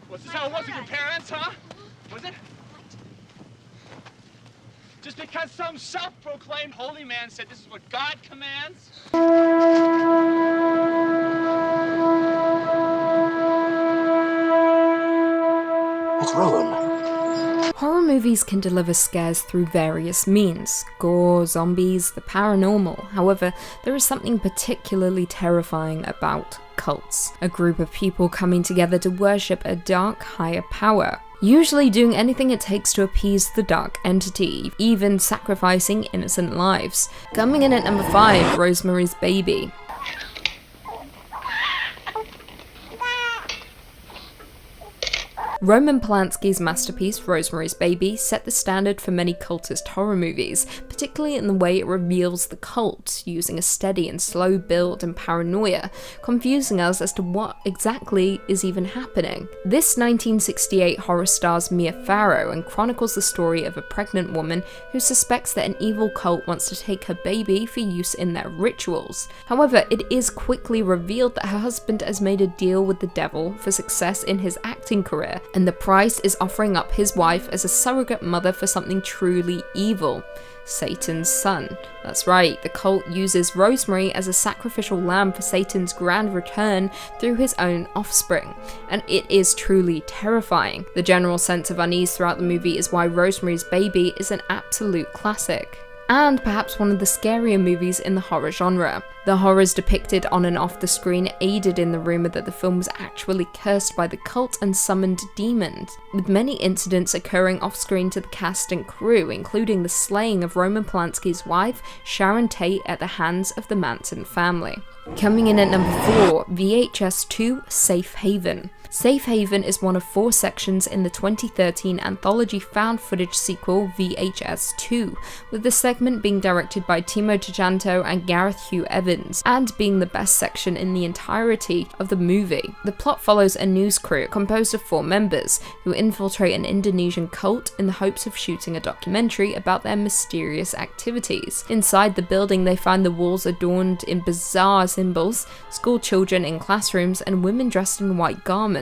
Was this how it was with your parents, huh? Was it? Just because some self-proclaimed holy man said this is what God commands? It's ruined. Horror movies can deliver scares through various means: gore, zombies, the paranormal. However, there is something particularly terrifying about cults, a group of people coming together to worship a dark higher power, usually doing anything it takes to appease the dark entity, even sacrificing innocent lives. Coming in at number 5, Rosemary's Baby. Roman Polanski's masterpiece, Rosemary's Baby, set the standard for many cultist horror movies, particularly in the way it reveals the cult, using a steady and slow build and paranoia, confusing us as to what exactly is even happening. This 1968 horror stars Mia Farrow and chronicles the story of a pregnant woman who suspects that an evil cult wants to take her baby for use in their rituals. However, it is quickly revealed that her husband has made a deal with the devil for success in his acting career, and the price is offering up his wife as a surrogate mother for something truly evil: Satan's son. That's right, the cult uses Rosemary as a sacrificial lamb for Satan's grand return through his own offspring, and it is truly terrifying. The general sense of unease throughout the movie is why Rosemary's Baby is an absolute classic, and perhaps one of the scarier movies in the horror genre. The horrors depicted on and off the screen aided in the rumour that the film was actually cursed by the cult and summoned demons, with many incidents occurring off-screen to the cast and crew, including the slaying of Roman Polanski's wife, Sharon Tate, at the hands of the Manson family. Coming in at number 4, VHS 2, Safe Haven. Safe Haven is one of 4 sections in the 2013 anthology found footage sequel VHS 2, with the segment being directed by Timo Tjahjanto and Gareth Hugh Evans, and being the best section in the entirety of the movie. The plot follows a news crew composed of 4 members who infiltrate an Indonesian cult in the hopes of shooting a documentary about their mysterious activities. Inside the building, they find the walls adorned in bizarre symbols, school children in classrooms, and women dressed in white garments.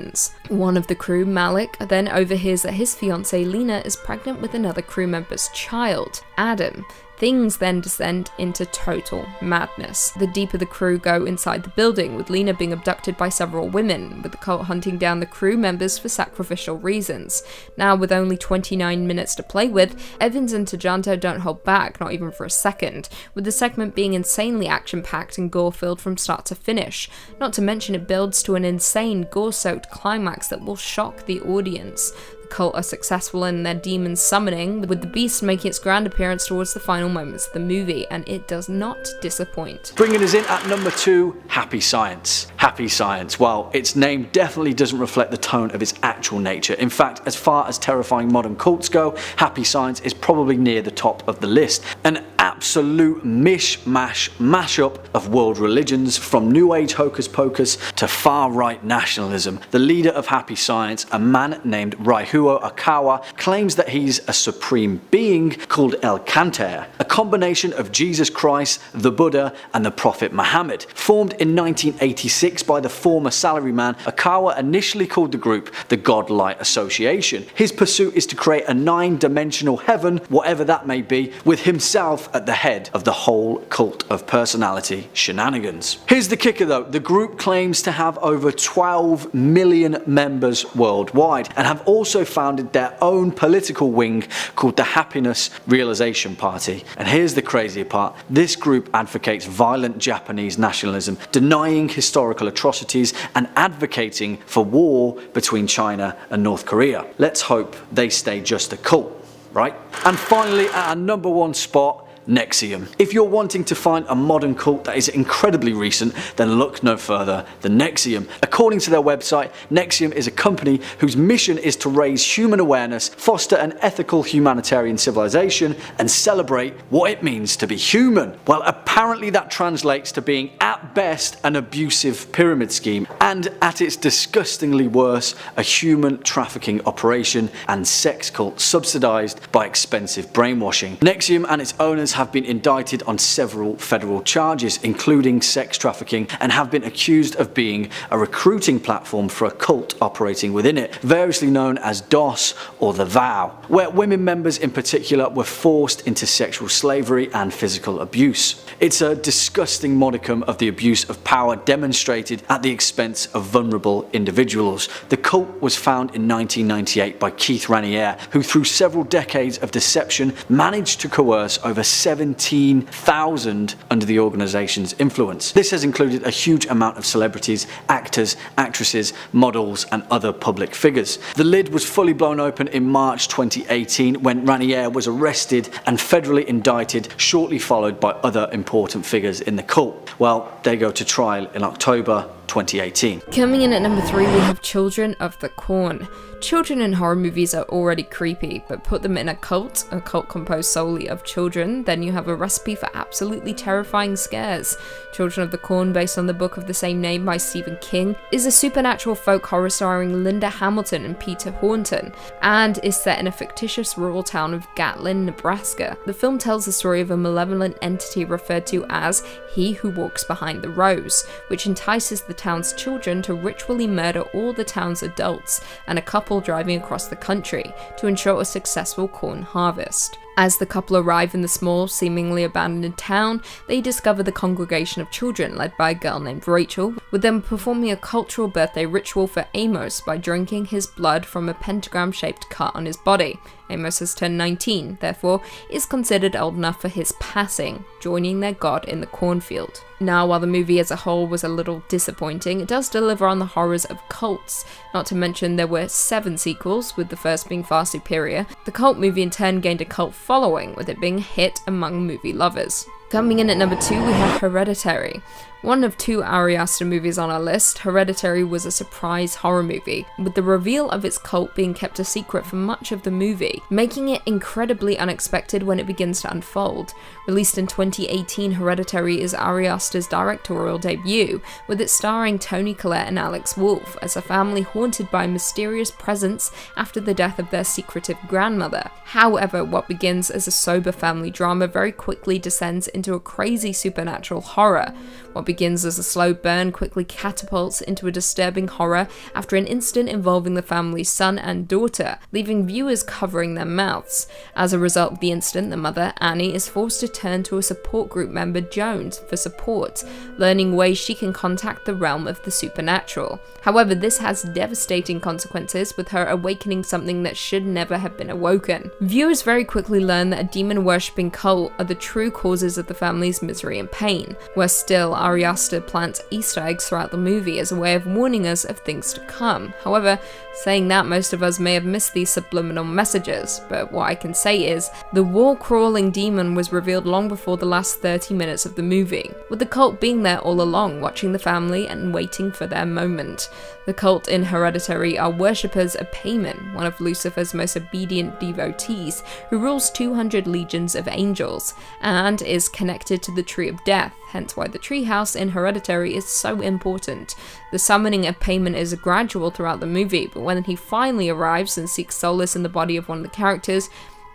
One of the crew, Malik, then overhears that his fiancée Lena is pregnant with another crew member's child, Adam. Things then descend into total madness. The deeper the crew go inside the building, with Lena being abducted by several women, with the cult hunting down the crew members for sacrificial reasons. Now, with only 29 minutes to play with, Evans and Tjahjanto don't hold back, not even for a second, with the segment being insanely action-packed and gore-filled from start to finish. Not to mention it builds to an insane, gore-soaked climax that will shock the audience. The cult are successful in their demon summoning, with the beast making its grand appearance towards the final moments of the movie, and it does not disappoint. Bringing us in at number 2, Happy Science. Happy Science, well, its name definitely doesn't reflect the tone of its actual nature. In fact, as far as terrifying modern cults go, Happy Science is probably near the top of the list. An absolute mishmash mashup of world religions, from New Age hocus pocus to far-right nationalism. The leader of Happy Science, a man named Raihuo Akawa, claims that he's a supreme being called El Kanter, a combination of Jesus Christ, the Buddha, and the Prophet Muhammad. Formed in 1986 by the former salaryman, Akawa initially called the group the Godlight Association. His pursuit is to create a 9-dimensional heaven, whatever that may be, with himself at the head of the whole cult of personality shenanigans. Here's the kicker though, the group claims to have over 12 million members worldwide, and have also founded their own political wing called the Happiness Realization Party. And here's the crazier part, this group advocates violent Japanese nationalism, denying historical atrocities and advocating for war between China and North Korea. Let's hope they stay just a cult, right? And finally, at our number 1 spot, NXIVM. If you're wanting to find a modern cult that is incredibly recent, then look no further than NXIVM. According to their website, NXIVM is a company whose mission is to raise human awareness, foster an ethical humanitarian civilization, and celebrate what it means to be human. Well, apparently that translates to being at best an abusive pyramid scheme, and at its disgustingly worse, a human trafficking operation and sex cult subsidized by expensive brainwashing. NXIVM and its owners have been indicted on several federal charges, including sex trafficking, and have been accused of being a recruiting platform for a cult operating within it, variously known as DOS or the Vow, where women members in particular were forced into sexual slavery and physical abuse. It's a disgusting modicum of the abuse of power demonstrated at the expense of vulnerable individuals. The cult was found in 1998 by Keith Raniere, who through several decades of deception managed to coerce over 17,000 under the organization's influence. This has included a huge amount of celebrities, actors, actresses, models and other public figures. The lid was fully blown open in March 2018 when Raniere was arrested and federally indicted, shortly followed by other important figures in the cult. Well, they go to trial in October 2018. Coming in at number 3, we have Children of the Corn. Children in horror movies are already creepy, but put them in a cult composed solely of children, then you have a recipe for absolutely terrifying scares. Children of the Corn, based on the book of the same name by Stephen King, is a supernatural folk horror starring Linda Hamilton and Peter Horton, and is set in a fictitious rural town of Gatlin, Nebraska. The film tells the story of a malevolent entity referred to as He Who Walks Behind the Rose, which entices the town's children to ritually murder all the town's adults and a couple driving across the country to ensure a successful corn harvest. As the couple arrive in the small, seemingly abandoned town, they discover the congregation of children led by a girl named Rachel, with them performing a cultural birthday ritual for Amos by drinking his blood from a pentagram-shaped cut on his body. Amos has turned 19, therefore is considered old enough for his passing, joining their god in the cornfield. Now, while the movie as a whole was a little disappointing, it does deliver on the horrors of cults. Not to mention there were 7 sequels, with the first being far superior. The cult movie in turn gained a cult following, with it being a hit among movie lovers. Coming in at number 2, we have Hereditary. One of 2 Ari Aster movies on our list, Hereditary was a surprise horror movie, with the reveal of its cult being kept a secret for much of the movie, making it incredibly unexpected when it begins to unfold. Released in 2018, Hereditary is Ari Aster's directorial debut, with it starring Toni Collette and Alex Wolff as a family haunted by a mysterious presence after the death of their secretive grandmother. However, what begins as a sober family drama very quickly descends into a crazy supernatural horror. What begins as a slow burn quickly catapults into a disturbing horror after an incident involving the family's son and daughter, leaving viewers covering their mouths. As a result of the incident, the mother, Annie, is forced to turn to a support group member, Jones, for support, learning ways she can contact the realm of the supernatural. However, this has devastating consequences, with her awakening something that should never have been awoken. Viewers very quickly learn that a demon-worshipping cult are the true causes of the family's misery and pain. Worse still, Ari Aster plants Easter eggs throughout the movie as a way of warning us of things to come. However, saying that, most of us may have missed these subliminal messages, but what I can say is, the wall-crawling demon was revealed long before the last 30 minutes of the movie, with the cult being there all along, watching the family and waiting for their moment. The cult in Hereditary are worshippers of Paimon, one of Lucifer's most obedient devotees, who rules 200 legions of angels, and is connected to the Tree of Death, hence why the treehouse in Hereditary is so important. The summoning of Paimon is gradual throughout the movie, but when he finally arrives and seeks solace in the body of one of the characters,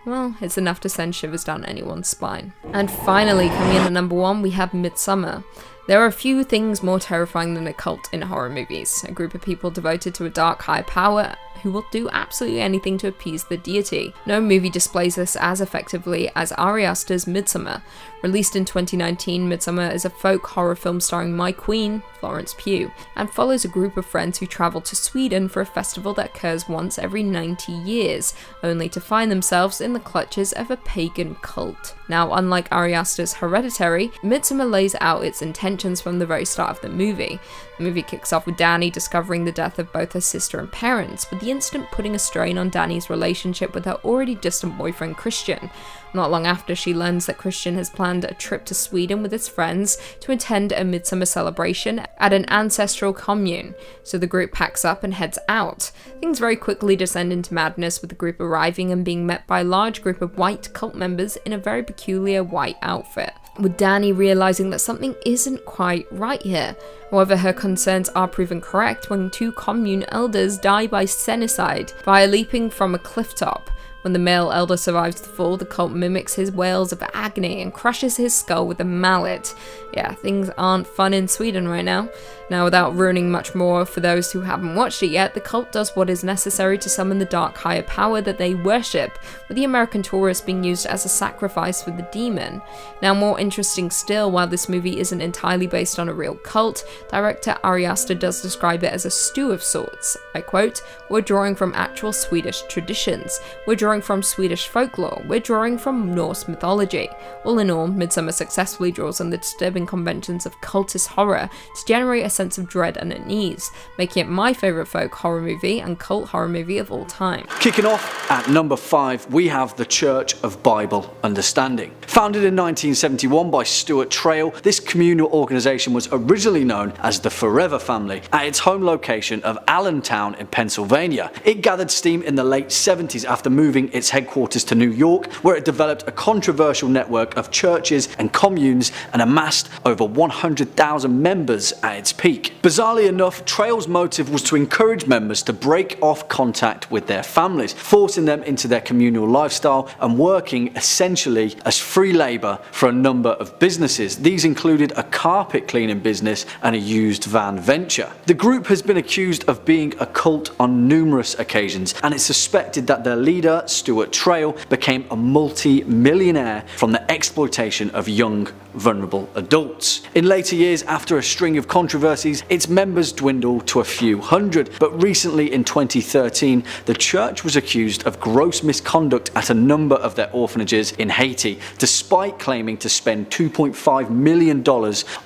well, it's enough to send shivers down anyone's spine. And finally, coming in at number 1, we have Midsommar. There are a few things more terrifying than a cult in horror movies. A group of people devoted to a dark high power who will do absolutely anything to appease the deity. No movie displays this as effectively as Ari Aster's Midsommar. Released in 2019, Midsommar is a folk horror film starring my queen, Florence Pugh, and follows a group of friends who travel to Sweden for a festival that occurs once every 90 years, only to find themselves in the clutches of a pagan cult. Now, unlike Ari Aster's Hereditary, Midsommar lays out its intentions from the very start of the movie. The movie kicks off with Dani discovering the death of both her sister and parents, with the incident putting a strain on Dani's relationship with her already distant boyfriend Christian. Not long after, she learns that Christian has planned a trip to Sweden with his friends to attend a midsummer celebration at an ancestral commune, so the group packs up and heads out. Things very quickly descend into madness, with the group arriving and being met by a large group of white cult members in a very peculiar white outfit, with Dani realizing that something isn't quite right here. However, her concerns are proven correct when 2 commune elders die by senicide via leaping from a cliff top, When the male elder survives the fall, the cult mimics his wails of agony and crushes his skull with a mallet. Yeah, things aren't fun in Sweden right now. Now, without ruining much more for those who haven't watched it yet, the cult does what is necessary to summon the dark higher power that they worship, with the American tourist being used as a sacrifice for the demon. Now, more interesting still, while this movie isn't entirely based on a real cult, director Ari Aster does describe it as a stew of sorts. I quote, "We're drawing from actual Swedish traditions. We're drawing from Swedish folklore. We're drawing from Norse mythology." All in all, Midsummer successfully draws on the disturbing conventions of cultist horror to generate a sense of dread and unease, making it my favourite folk horror movie and cult horror movie of all time. Kicking off at number 5, we have The Church of Bible Understanding. Founded in 1971 by Stuart Trail, this communal organisation was originally known as the Forever Family at its home location of Allentown in Pennsylvania. It gathered steam in the late 70s after moving its headquarters to New York, where it developed a controversial network of churches and communes and amassed over 100,000 members at its peak. Bizarrely enough, Trail's motive was to encourage members to break off contact with their families, forcing them into their communal lifestyle and working essentially as free labour for a number of businesses. These included a carpet cleaning business and a used van venture. The group has been accused of being a cult on numerous occasions, and it's suspected that their leader, Stuart Trail, became a multi-millionaire from the exploitation of young, vulnerable adults. In later years, after a string of controversies, its members dwindled to a few hundred, but recently in 2013, the church was accused of gross misconduct at a number of their orphanages in Haiti, despite claiming to spend $2.5 million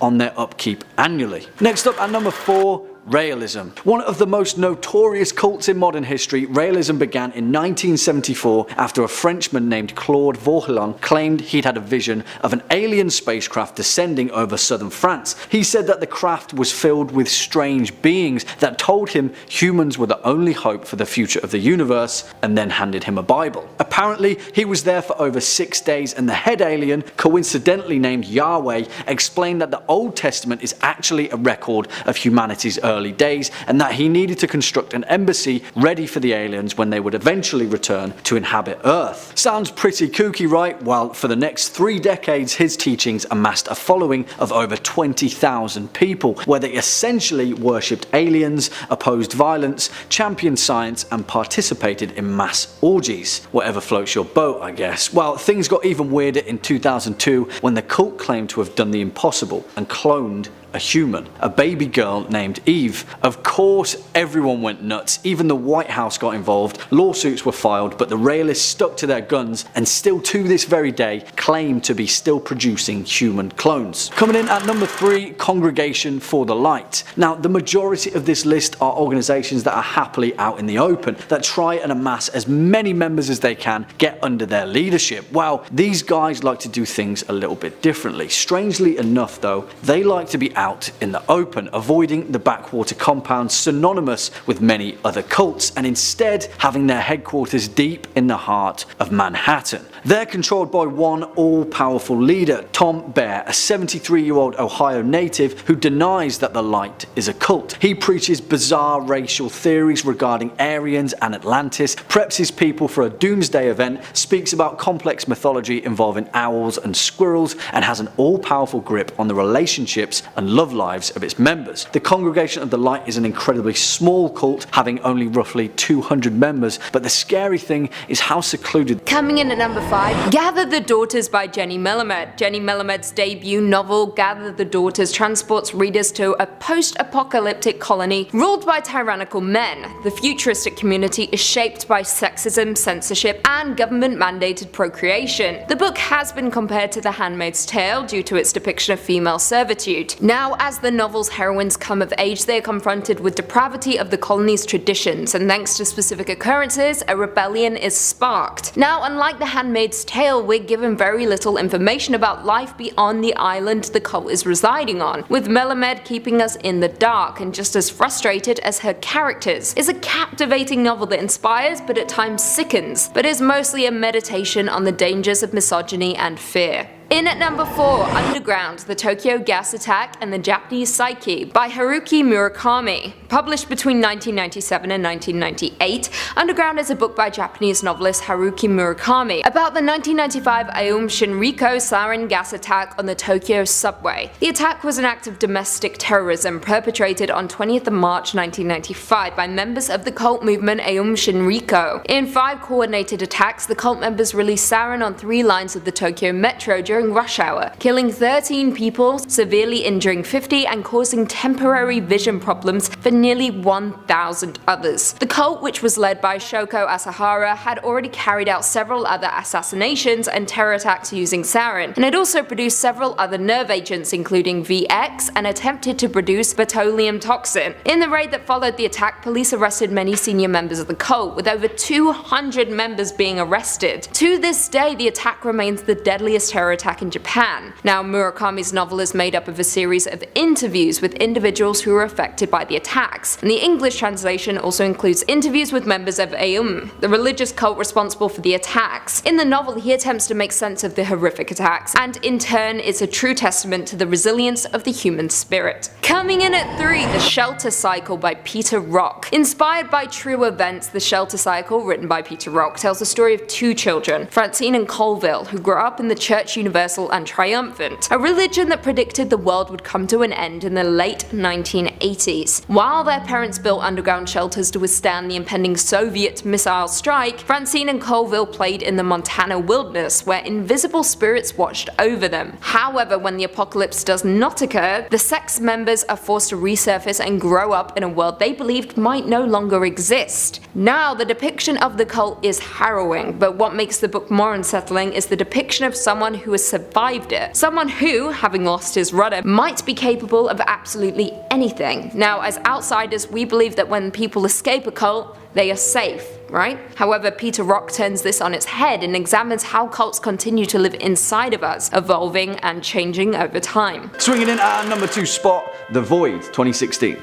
on their upkeep annually. Next up at number 4, Raelism. One of the most notorious cults in modern history, Raelism began in 1974 after a Frenchman named Claude Vauquelin claimed he'd had a vision of an alien spacecraft descending over southern France. He said that the craft was filled with strange beings that told him humans were the only hope for the future of the universe, and then handed him a Bible. Apparently, he was there for over 6 days, and the head alien, coincidentally named Yahweh, explained that the Old Testament is actually a record of humanity's early days, and that he needed to construct an embassy ready for the aliens when they would eventually return to inhabit Earth. Sounds pretty kooky, right? Well, for the next 3 decades, his teachings amassed a following of over 20,000 people, where they essentially worshipped aliens, opposed violence, championed science, and participated in mass orgies. Whatever floats your boat, I guess. Well, things got even weirder in 2002 when the cult claimed to have done the impossible and cloned a human, a baby girl named Eve. Of course, everyone went nuts. Even the White House got involved. Lawsuits were filed, but the Raelists stuck to their guns and still to this very day claim to be still producing human clones. Coming in at number 3, Congregation for the Light. Now, the majority of this list are organisations that are happily out in the open, that try and amass as many members as they can, get under their leadership. Well, these guys like to do things a little bit differently. Strangely enough though, they like to be out in the open, avoiding the backwater compounds synonymous with many other cults, and instead having their headquarters deep in the heart of Manhattan. They're controlled by one all-powerful leader, Tom Bear, a 73-year-old Ohio native who denies that the light is a cult. He preaches bizarre racial theories regarding Aryans and Atlantis, preps his people for a doomsday event, speaks about complex mythology involving owls and squirrels, and has an all-powerful grip on the relationships and love lives of its members. The Congregation of the Light is an incredibly small cult, having only roughly 200 members, but the scary thing is how secluded. Coming in at number 5, Gather the Daughters by Jenny Melamed. Jenny Melamed's debut novel, Gather the Daughters, transports readers to a post-apocalyptic colony ruled by tyrannical men. The futuristic community is shaped by sexism, censorship, and government-mandated procreation. The book has been compared to The Handmaid's Tale due to its depiction of female servitude. Now, as the novel's heroines come of age, they are confronted with depravity of the colony's traditions, and thanks to specific occurrences, a rebellion is sparked. Now, unlike The Handmaid's Tale, we're given very little information about life beyond the island the cult is residing on, with Melamed keeping us in the dark and just as frustrated as her characters. It's a captivating novel that inspires but at times sickens, but is mostly a meditation on the dangers of misogyny and fear. In at number 4, Underground, the Tokyo Gas Attack and the Japanese Psyche by Haruki Murakami. Published between 1997 and 1998, Underground is a book by Japanese novelist Haruki Murakami about the 1995 Aum Shinrikyo sarin gas attack on the Tokyo subway. The attack was an act of domestic terrorism perpetrated on 20th of March 1995 by members of the cult movement Aum Shinrikyo. In 5 coordinated attacks, the cult members released sarin on 3 lines of the Tokyo metro during rush hour, killing 13 people, severely injuring 50 and causing temporary vision problems for nearly 1,000 others. The cult, which was led by Shoko Asahara, had already carried out several other assassinations and terror attacks using sarin, and had also produced several other nerve agents including VX and attempted to produce botulinum toxin. In the raid that followed the attack, police arrested many senior members of the cult, with over 200 members being arrested. To this day, the attack remains the deadliest terror attack in Japan. Now, Murakami's novel is made up of a series of interviews with individuals who were affected by the attacks, and the English translation also includes interviews with members of Aum, the religious cult responsible for the attacks. In the novel, he attempts to make sense of the horrific attacks, and in turn is a true testament to the resilience of the human spirit. Coming in at 3, The Shelter Cycle by Peter Rock. Inspired by true events, The Shelter Cycle, written by Peter Rock, tells the story of 2 children, Francine and Colville, who grew up in the Church Universal and Triumphant, a religion that predicted the world would come to an end in the late 1980s. While their parents built underground shelters to withstand the impending Soviet missile strike, Francine and Colville played in the Montana wilderness where invisible spirits watched over them. However, when the apocalypse does not occur, the sect's members are forced to resurface and grow up in a world they believed might no longer exist. Now, the depiction of the cult is harrowing, but what makes the book more unsettling is the depiction of someone who has survived it. Someone who, having lost his rudder, might be capable of absolutely anything. Now, as outsiders, we believe that when people escape a cult, they are safe, right? However, Peter Rock turns this on its head and examines how cults continue to live inside of us, evolving and changing over time. Swinging in at our number 2 spot, The Void, 2016.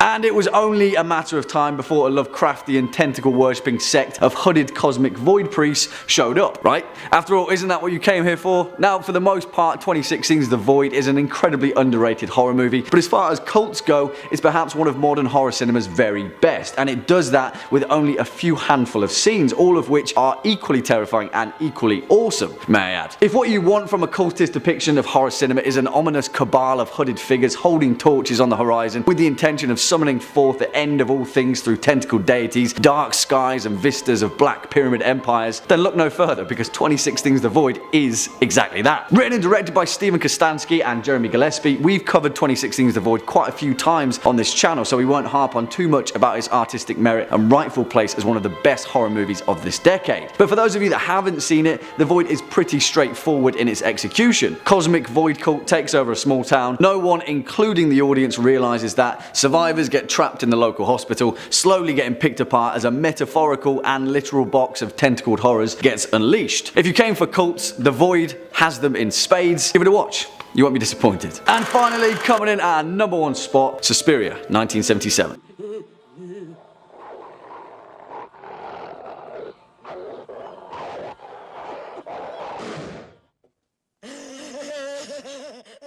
And it was only a matter of time before a Lovecraftian tentacle-worshipping sect of hooded cosmic void priests showed up, right? After all, isn't that what you came here for? Now, for the most part, 2016's The Void is an incredibly underrated horror movie, but as far as cults go, it's perhaps one of modern horror cinema's very best, and it does that with only a few handful of scenes, all of which are equally terrifying and equally awesome, may I add. If what you want from a cultist depiction of horror cinema is an ominous cabal of hooded figures holding torches on the horizon with the intention of summoning forth the end of all things through tentacled deities, dark skies and vistas of black pyramid empires, then look no further, because 2016's The Void is exactly that. Written and directed by Steven Kostanski and Jeremy Gillespie, we've covered 2016's The Void quite a few times on this channel, so we won't harp on too much about its artistic merit and rightful place as one of the best horror movies of this decade. But for those of you that haven't seen it, The Void is pretty straightforward in its execution. Cosmic void cult takes over a small town. No one, including the audience, realizes that. Survivors get trapped in the local hospital, slowly getting picked apart as a metaphorical and literal box of tentacled horrors gets unleashed. If you came for cults, The Void has them in spades. Give it a watch. You won't be disappointed. And finally, coming in at our number 1 spot, Suspiria, 1977.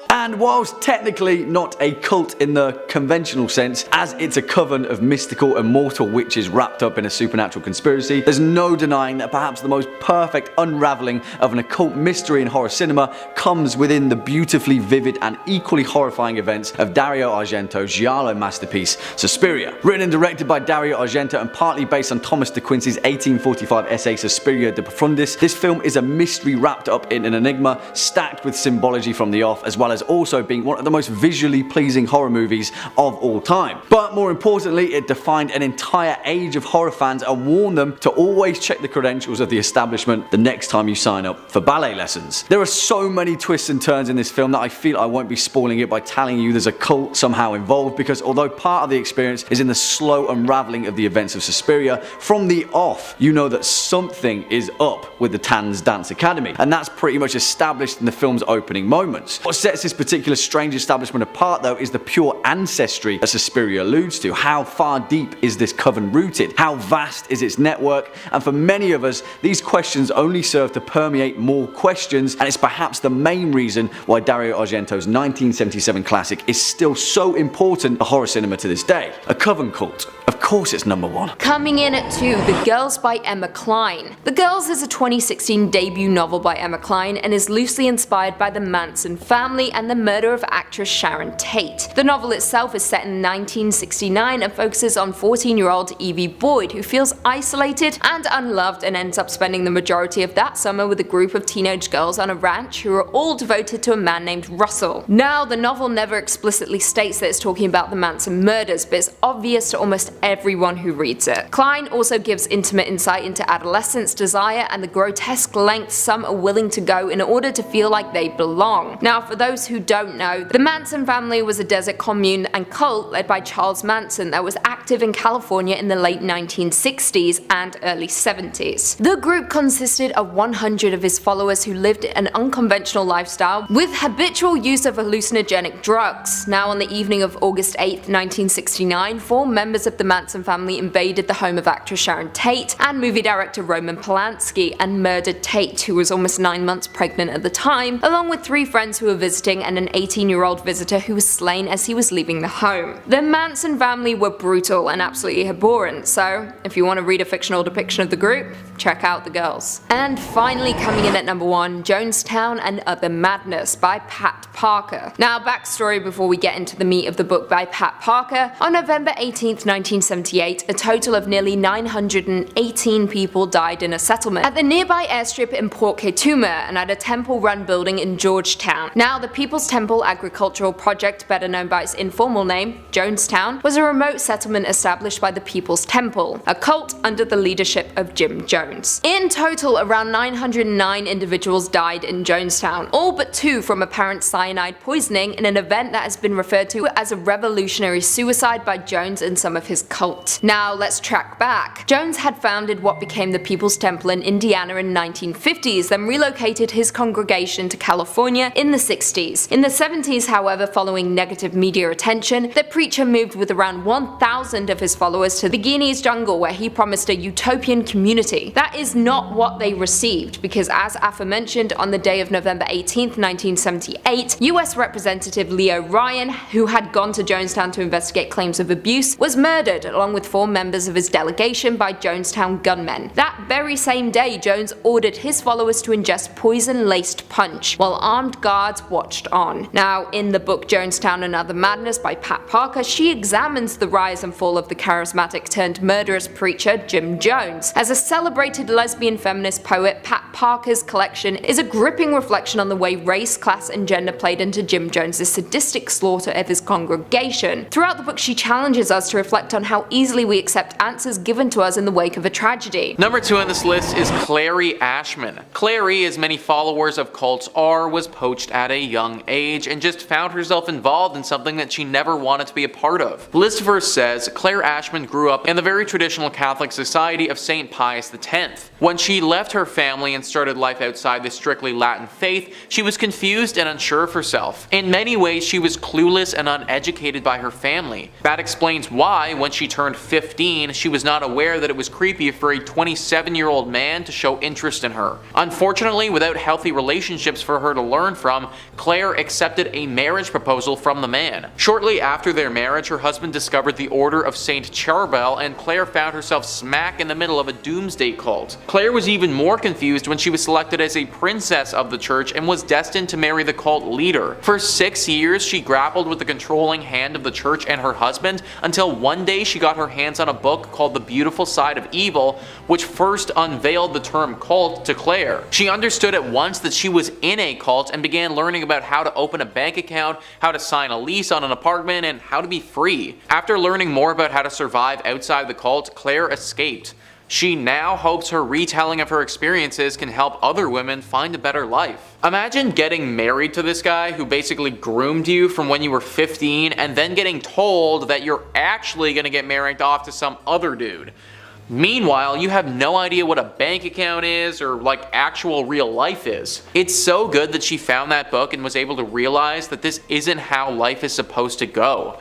And whilst technically not a cult in the conventional sense, as it's a coven of mystical and mortal witches wrapped up in a supernatural conspiracy, there's no denying that perhaps the most perfect unravelling of an occult mystery in horror cinema comes within the beautifully vivid and equally horrifying events of Dario Argento's giallo masterpiece, Suspiria. Written and directed by Dario Argento and partly based on Thomas de Quincey's 1845 essay Suspiria de Profundis, this film is a mystery wrapped up in an enigma, stacked with symbology from the off, as well as also being one of the most visually pleasing horror movies of all time. But more importantly, it defined an entire age of horror fans and warned them to always check the credentials of the establishment the next time you sign up for ballet lessons. There are so many twists and turns in this film that I feel I won't be spoiling it by telling you there's a cult somehow involved, because although part of the experience is in the slow unraveling of the events of Suspiria, from the off you know that something is up with the Tanz Dance Academy, and that's pretty much established in the film's opening moments. What sets this particular strange establishment apart though is the pure ancestry that Suspiria alludes to. How far deep is this coven rooted? How vast is its network? And for many of us, these questions only serve to permeate more questions, and it's perhaps the main reason why Dario Argento's 1977 classic is still so important to horror cinema to this day. A coven cult. Of course it's number one. Coming in at 2, The Girls by Emma Cline. The Girls is a 2016 debut novel by Emma Cline and is loosely inspired by the Manson family and the murder of actress Sharon Tate. The novel itself is set in 1969 and focuses on 14-year-old Evie Boyd, who feels isolated and unloved and ends up spending the majority of that summer with a group of teenage girls on a ranch who are all devoted to a man named Russell. Now, the novel never explicitly states that it's talking about the Manson murders, but it's obvious to almost everyone who reads it. Cline also gives intimate insight into adolescence, desire, and the grotesque lengths some are willing to go in order to feel like they belong. Now, for those who don't know, the Manson family was a desert commune and cult led by Charles Manson that was active in California in the late 1960s and early 70s. The group consisted of 100 of his followers who lived an unconventional lifestyle with habitual use of hallucinogenic drugs. Now, on the evening of August 8, 1969, 4 members of the Manson family invaded the home of actress Sharon Tate and movie director Roman Polanski and murdered Tate, who was almost 9 months pregnant at the time, along with 3 friends who were visiting and an 18-year-old visitor who was slain as he was leaving the home. The Manson family were brutal and absolutely abhorrent, so if you want to read a fictional depiction of the group, check out The Girls. And finally, coming in at number 1, Jonestown and Other Madness by Pat Parker. Now, backstory before we get into the meat of the book by Pat Parker. On November 18th, 1978, a total of nearly 918 people died in a settlement at the nearby airstrip in Port Kaituma and at a temple-run building in Georgetown. Now, the People's Temple Agricultural Project, better known by its informal name, Jonestown, was a remote settlement established by the People's Temple, a cult under the leadership of Jim Jones. In total, around 909 individuals died in Jonestown, all but 2 from apparent cyanide poisoning in an event that has been referred to as a revolutionary suicide by Jones and some of his cult. Now, let's track back. Jones had founded what became the People's Temple in Indiana in the 1950s, then relocated his congregation to California in the 60s. In the 70s, however, following negative media attention, the preacher moved with around 1,000 of his followers to the Guineas jungle, where he promised a utopian community. That is not what they received, because as aforementioned, on the day of November 18th, 1978, US Representative Leo Ryan, who had gone to Jonestown to investigate claims of abuse, was murdered along with 4 members of his delegation by Jonestown gunmen. That very same day, Jones ordered his followers to ingest poison-laced punch, while armed guards watched on. Now, in the book Jonestown and Other Madness by Pat Parker, she examines the rise and fall of the charismatic-turned-murderous preacher Jim Jones. As a celebrated lesbian feminist poet, Pat Parker's collection is a gripping reflection on the way race, class, and gender played into Jim Jones's sadistic slaughter of his congregation. Throughout the book, she challenges us to reflect on how easily we accept answers given to us in the wake of a tragedy. Number 2 on this list is Clary Ashman. Clary, as many followers of cults are, was poached at a young age and just found herself involved in something that she never wanted to be a part of. The list verse says, Claire Ashman grew up in the very traditional Catholic society of St. Pius X. When she left her family and started life outside the strictly Latin faith, she was confused and unsure of herself. In many ways, she was clueless and uneducated by her family. That explains why, when she turned 15, she was not aware that it was creepy for a 27-year-old man to show interest in her. Unfortunately, without healthy relationships for her to learn from, Claire accepted a marriage proposal from the man. Shortly after their marriage, her husband discovered the Order of St. Charbel, and Claire found herself smack in the middle of a doomsday cult. Claire was even more confused when she was selected as a princess of the church and was destined to marry the cult leader. For 6 years, she grappled with the controlling hand of the church and her husband, until one day she got her hands on a book called The Beautiful Side of Evil, which first unveiled the term cult to Claire. She understood at once that she was in a cult and began learning about how to open a bank account, how to sign a lease on an apartment, and how to be free. After learning more about how to survive outside the cult, Claire escaped. She now hopes her retelling of her experiences can help other women find a better life. Imagine getting married to this guy who basically groomed you from when you were 15 and then getting told that you're actually gonna get married off to some other dude. Meanwhile, you have no idea what a bank account is or like actual real life is. It's so good that she found that book and was able to realize that this isn't how life is supposed to go.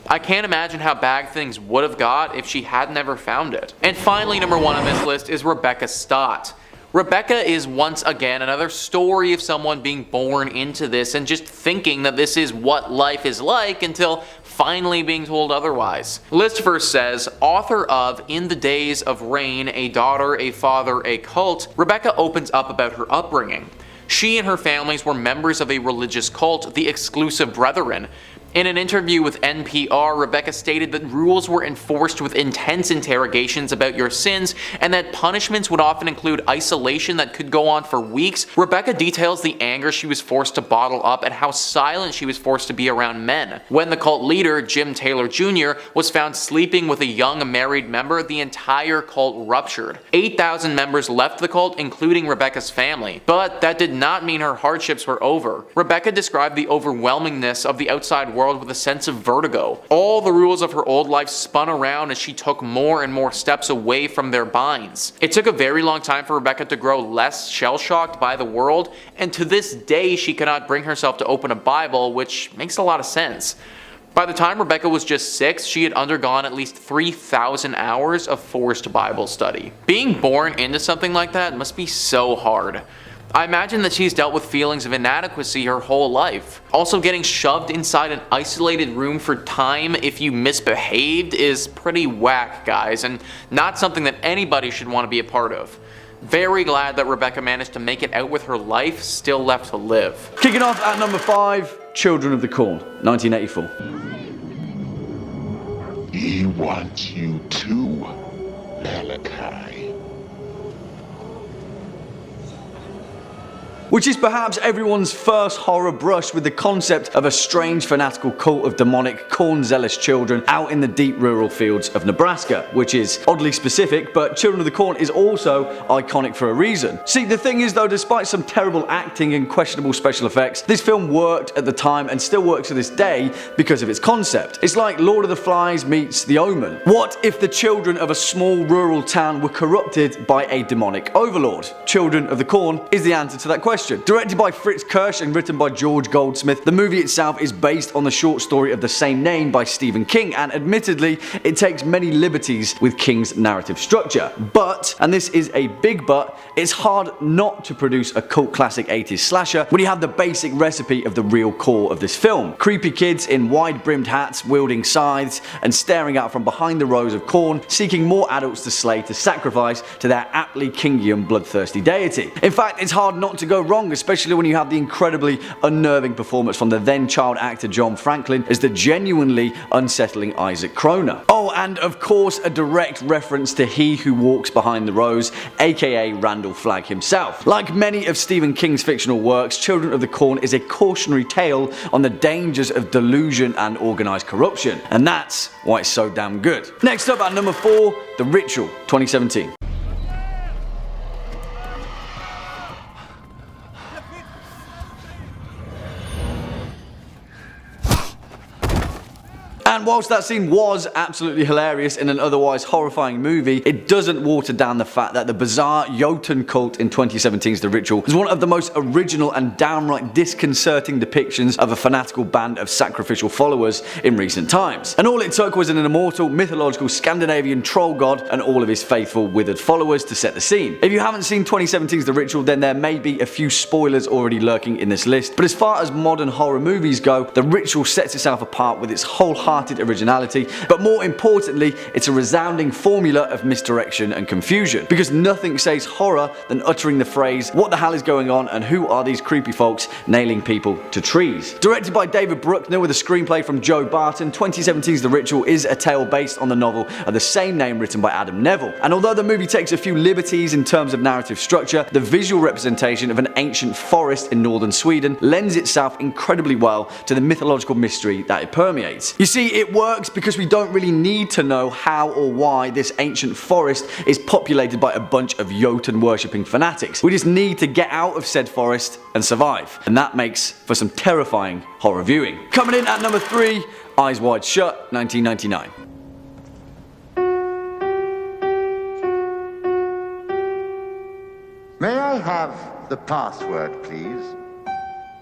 I can't imagine how bad things would have got if she had never found it. And finally, number 1 on this list is Rebecca Stott. Rebecca is once again another story of someone being born into this and just thinking that this is what life is like until finally being told otherwise. Listifer says, author of In the Days of Rain, A Daughter, a Father, a Cult, Rebecca opens up about her upbringing. She and her families were members of a religious cult, the Exclusive Brethren. In an interview with NPR, Rebecca stated that rules were enforced with intense interrogations about your sins and that punishments would often include isolation that could go on for weeks. Rebecca details the anger she was forced to bottle up and how silent she was forced to be around men. When the cult leader, Jim Taylor Jr., was found sleeping with a young married member, the entire cult ruptured. 8,000 members left the cult, including Rebecca's family. But that did not mean her hardships were over. Rebecca described the overwhelmingness of the outside world with a sense of vertigo. All the rules of her old life spun around as she took more and more steps away from their binds. It took a very long time for Rebecca to grow less shell-shocked by the world, and to this day she cannot bring herself to open a Bible, which makes a lot of sense. By the time Rebecca was just 6, she had undergone at least 3,000 hours of forced Bible study. Being born into something like that must be so hard. I imagine that she's dealt with feelings of inadequacy her whole life. Also, getting shoved inside an isolated room for time if you misbehaved is pretty whack, guys, and not something that anybody should want to be a part of. Very glad that Rebecca managed to make it out with her life still left to live. Kicking off at number 5, Children of the Corn, 1984. He wants you too, Malachi. Which is perhaps everyone's first horror brush with the concept of a strange fanatical cult of demonic, corn-zealous children out in the deep rural fields of Nebraska, which is oddly specific, but Children of the Corn is also iconic for a reason. See, the thing is though, despite some terrible acting and questionable special effects, this film worked at the time and still works to this day because of its concept. It's like Lord of the Flies meets The Omen. What if the children of a small rural town were corrupted by a demonic overlord? Children of the Corn is the answer to that question. Directed by Fritz Kirsch and written by George Goldsmith, the movie itself is based on the short story of the same name by Stephen King, and admittedly, it takes many liberties with King's narrative structure. But, and this is a big but, it's hard not to produce a cult classic 80s slasher when you have the basic recipe of the real core of this film. Creepy kids in wide-brimmed hats, wielding scythes, and staring out from behind the rows of corn, seeking more adults to slay to sacrifice to their aptly Kingian bloodthirsty deity. In fact, it's hard not to go wrong, especially when you have the incredibly unnerving performance from the then child actor John Franklin as the genuinely unsettling Isaac Kroner. Oh, and of course a direct reference to He Who Walks Behind the Rose, aka Randall Flagg himself. Like many of Stephen King's fictional works, Children of the Corn is a cautionary tale on the dangers of delusion and organised corruption, and that's why it's so damn good. Next up at number 4, The Ritual, 2017. And whilst that scene was absolutely hilarious in an otherwise horrifying movie, it doesn't water down the fact that the bizarre Jotun cult in 2017's The Ritual is one of the most original and downright disconcerting depictions of a fanatical band of sacrificial followers in recent times. And all it took was an immortal, mythological Scandinavian troll god and all of his faithful withered followers to set the scene. If you haven't seen 2017's The Ritual, then there may be a few spoilers already lurking in this list, but as far as modern horror movies go, The Ritual sets itself apart with its wholehearted originality, but more importantly, it's a resounding formula of misdirection and confusion, because nothing says horror than uttering the phrase, "What the hell is going on and who are these creepy folks nailing people to trees?" Directed by David Bruckner with a screenplay from Joe Barton, 2017's The Ritual is a tale based on the novel of the same name written by Adam Neville. And although the movie takes a few liberties in terms of narrative structure, the visual representation of an ancient forest in northern Sweden lends itself incredibly well to the mythological mystery that it permeates. You see, it works because we don't really need to know how or why this ancient forest is populated by a bunch of Jotun worshipping fanatics. We just need to get out of said forest and survive. And that makes for some terrifying horror viewing. Coming in at number 3, Eyes Wide Shut, 1999. have the password, please?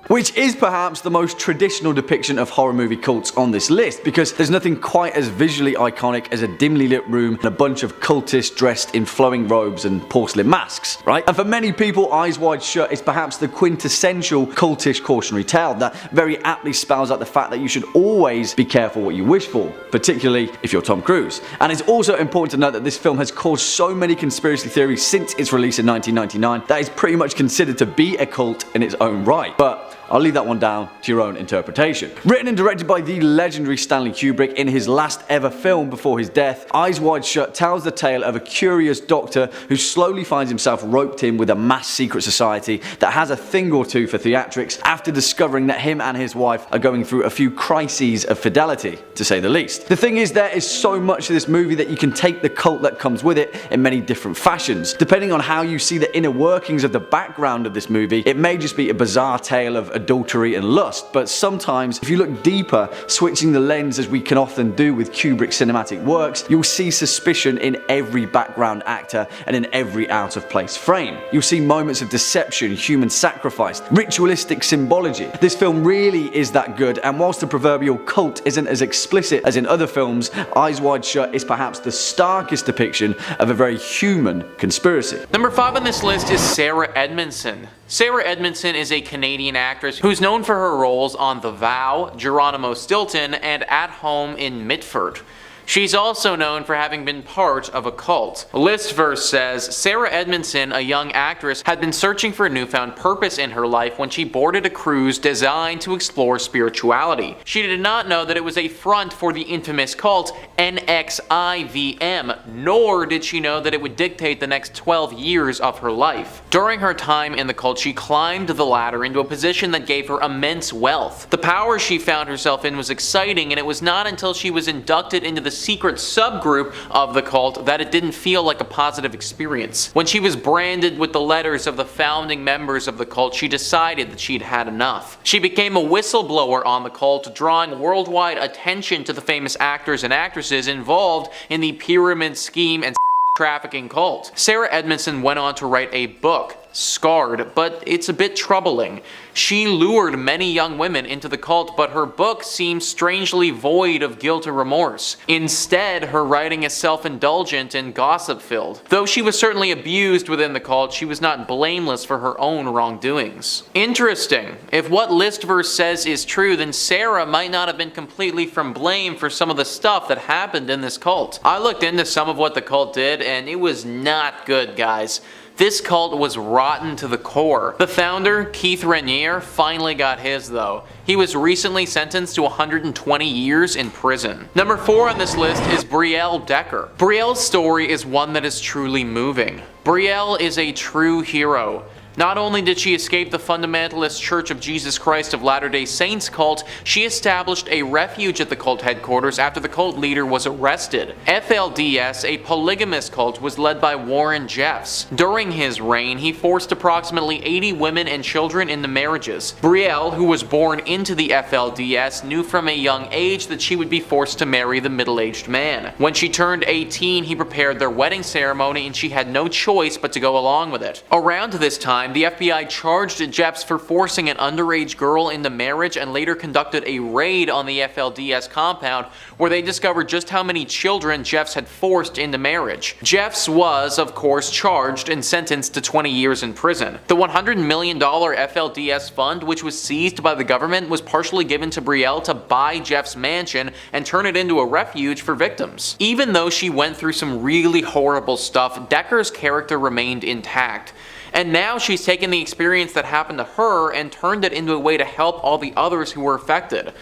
Which is perhaps the most traditional depiction of horror movie cults on this list, because there's nothing quite as visually iconic as a dimly lit room and a bunch of cultists dressed in flowing robes and porcelain masks, right? And for many people, Eyes Wide Shut is perhaps the quintessential cultish cautionary tale that very aptly spells out the fact that you should always be careful what you wish for, particularly if you're Tom Cruise. And it's also important to note that this film has caused so many conspiracy theories since its release in 1999 that it's pretty much considered to be a cult in its own right. But I'll leave that one down to your own interpretation. Written and directed by the legendary Stanley Kubrick in his last ever film before his death, Eyes Wide Shut tells the tale of a curious doctor who slowly finds himself roped in with a mass secret society that has a thing or two for theatrics after discovering that him and his wife are going through a few crises of fidelity, to say the least. The thing is, there is so much to this movie that you can take the cult that comes with it in many different fashions. Depending on how you see the inner workings of the background of this movie, it may just be a bizarre tale of adultery and lust, but sometimes if you look deeper, switching the lens as we can often do with Kubrick's cinematic works, you'll see suspicion in every background actor and in every out of place frame. You'll see moments of deception, human sacrifice, ritualistic symbology. This film really is that good, and whilst the proverbial cult isn't as explicit as in other films, Eyes Wide Shut is perhaps the starkest depiction of a very human conspiracy. Number 5 on this list is Sarah Edmondson. Sarah Edmondson is a Canadian actress who's known for her roles on The Vow, Geronimo Stilton, and At Home in Mitford. She's also known for having been part of a cult. Listverse says, Sarah Edmondson, a young actress, had been searching for a newfound purpose in her life when she boarded a cruise designed to explore spirituality. She did not know that it was a front for the infamous cult NXIVM, nor did she know that it would dictate the next 12 years of her life. During her time in the cult, she climbed the ladder into a position that gave her immense wealth. The power she found herself in was exciting, and it was not until she was inducted into the secret subgroup of the cult that it didn't feel like a positive experience. When she was branded with the letters of the founding members of the cult, she decided that she'd had enough. She became a whistleblower on the cult, drawing worldwide attention to the famous actors and actresses involved in the pyramid scheme and trafficking cult. Sarah Edmondson went on to write a book, Scarred, but it's a bit troubling. She lured many young women into the cult, but her book seems strangely void of guilt or remorse. Instead, her writing is self-indulgent and gossip-filled. Though she was certainly abused within the cult, she was not blameless for her own wrongdoings. Interesting. If what Listverse says is true, then Sarah might not have been completely from blame for some of the stuff that happened in this cult. I looked into some of what the cult did, and it was not good, guys. This cult was rotten to the core. The founder, Keith Raniere, finally got his though. He was recently sentenced to 120 years in prison. Number 4 on this list is Brielle Decker. Brielle's story is one that is truly moving. Brielle is a true hero. Not only did she escape the fundamentalist Church of Jesus Christ of Latter-day Saints cult, she established a refuge at the cult headquarters after the cult leader was arrested. FLDS, a polygamous cult, was led by Warren Jeffs. During his reign, he forced approximately 80 women and children into marriages. Brielle, who was born into the FLDS, knew from a young age that she would be forced to marry the middle-aged man. When she turned 18, he prepared their wedding ceremony and she had no choice but to go along with it. Around this time, the FBI charged Jeffs for forcing an underage girl into marriage and later conducted a raid on the FLDS compound where they discovered just how many children Jeffs had forced into marriage. Jeffs was, of course, charged and sentenced to 20 years in prison. The $100 million FLDS fund, which was seized by the government, was partially given to Brielle to buy Jeffs' mansion and turn it into a refuge for victims. Even though she went through some really horrible stuff, Decker's character remained intact. And now she's taken the experience that happened to her and turned it into a way to help all the others who were affected.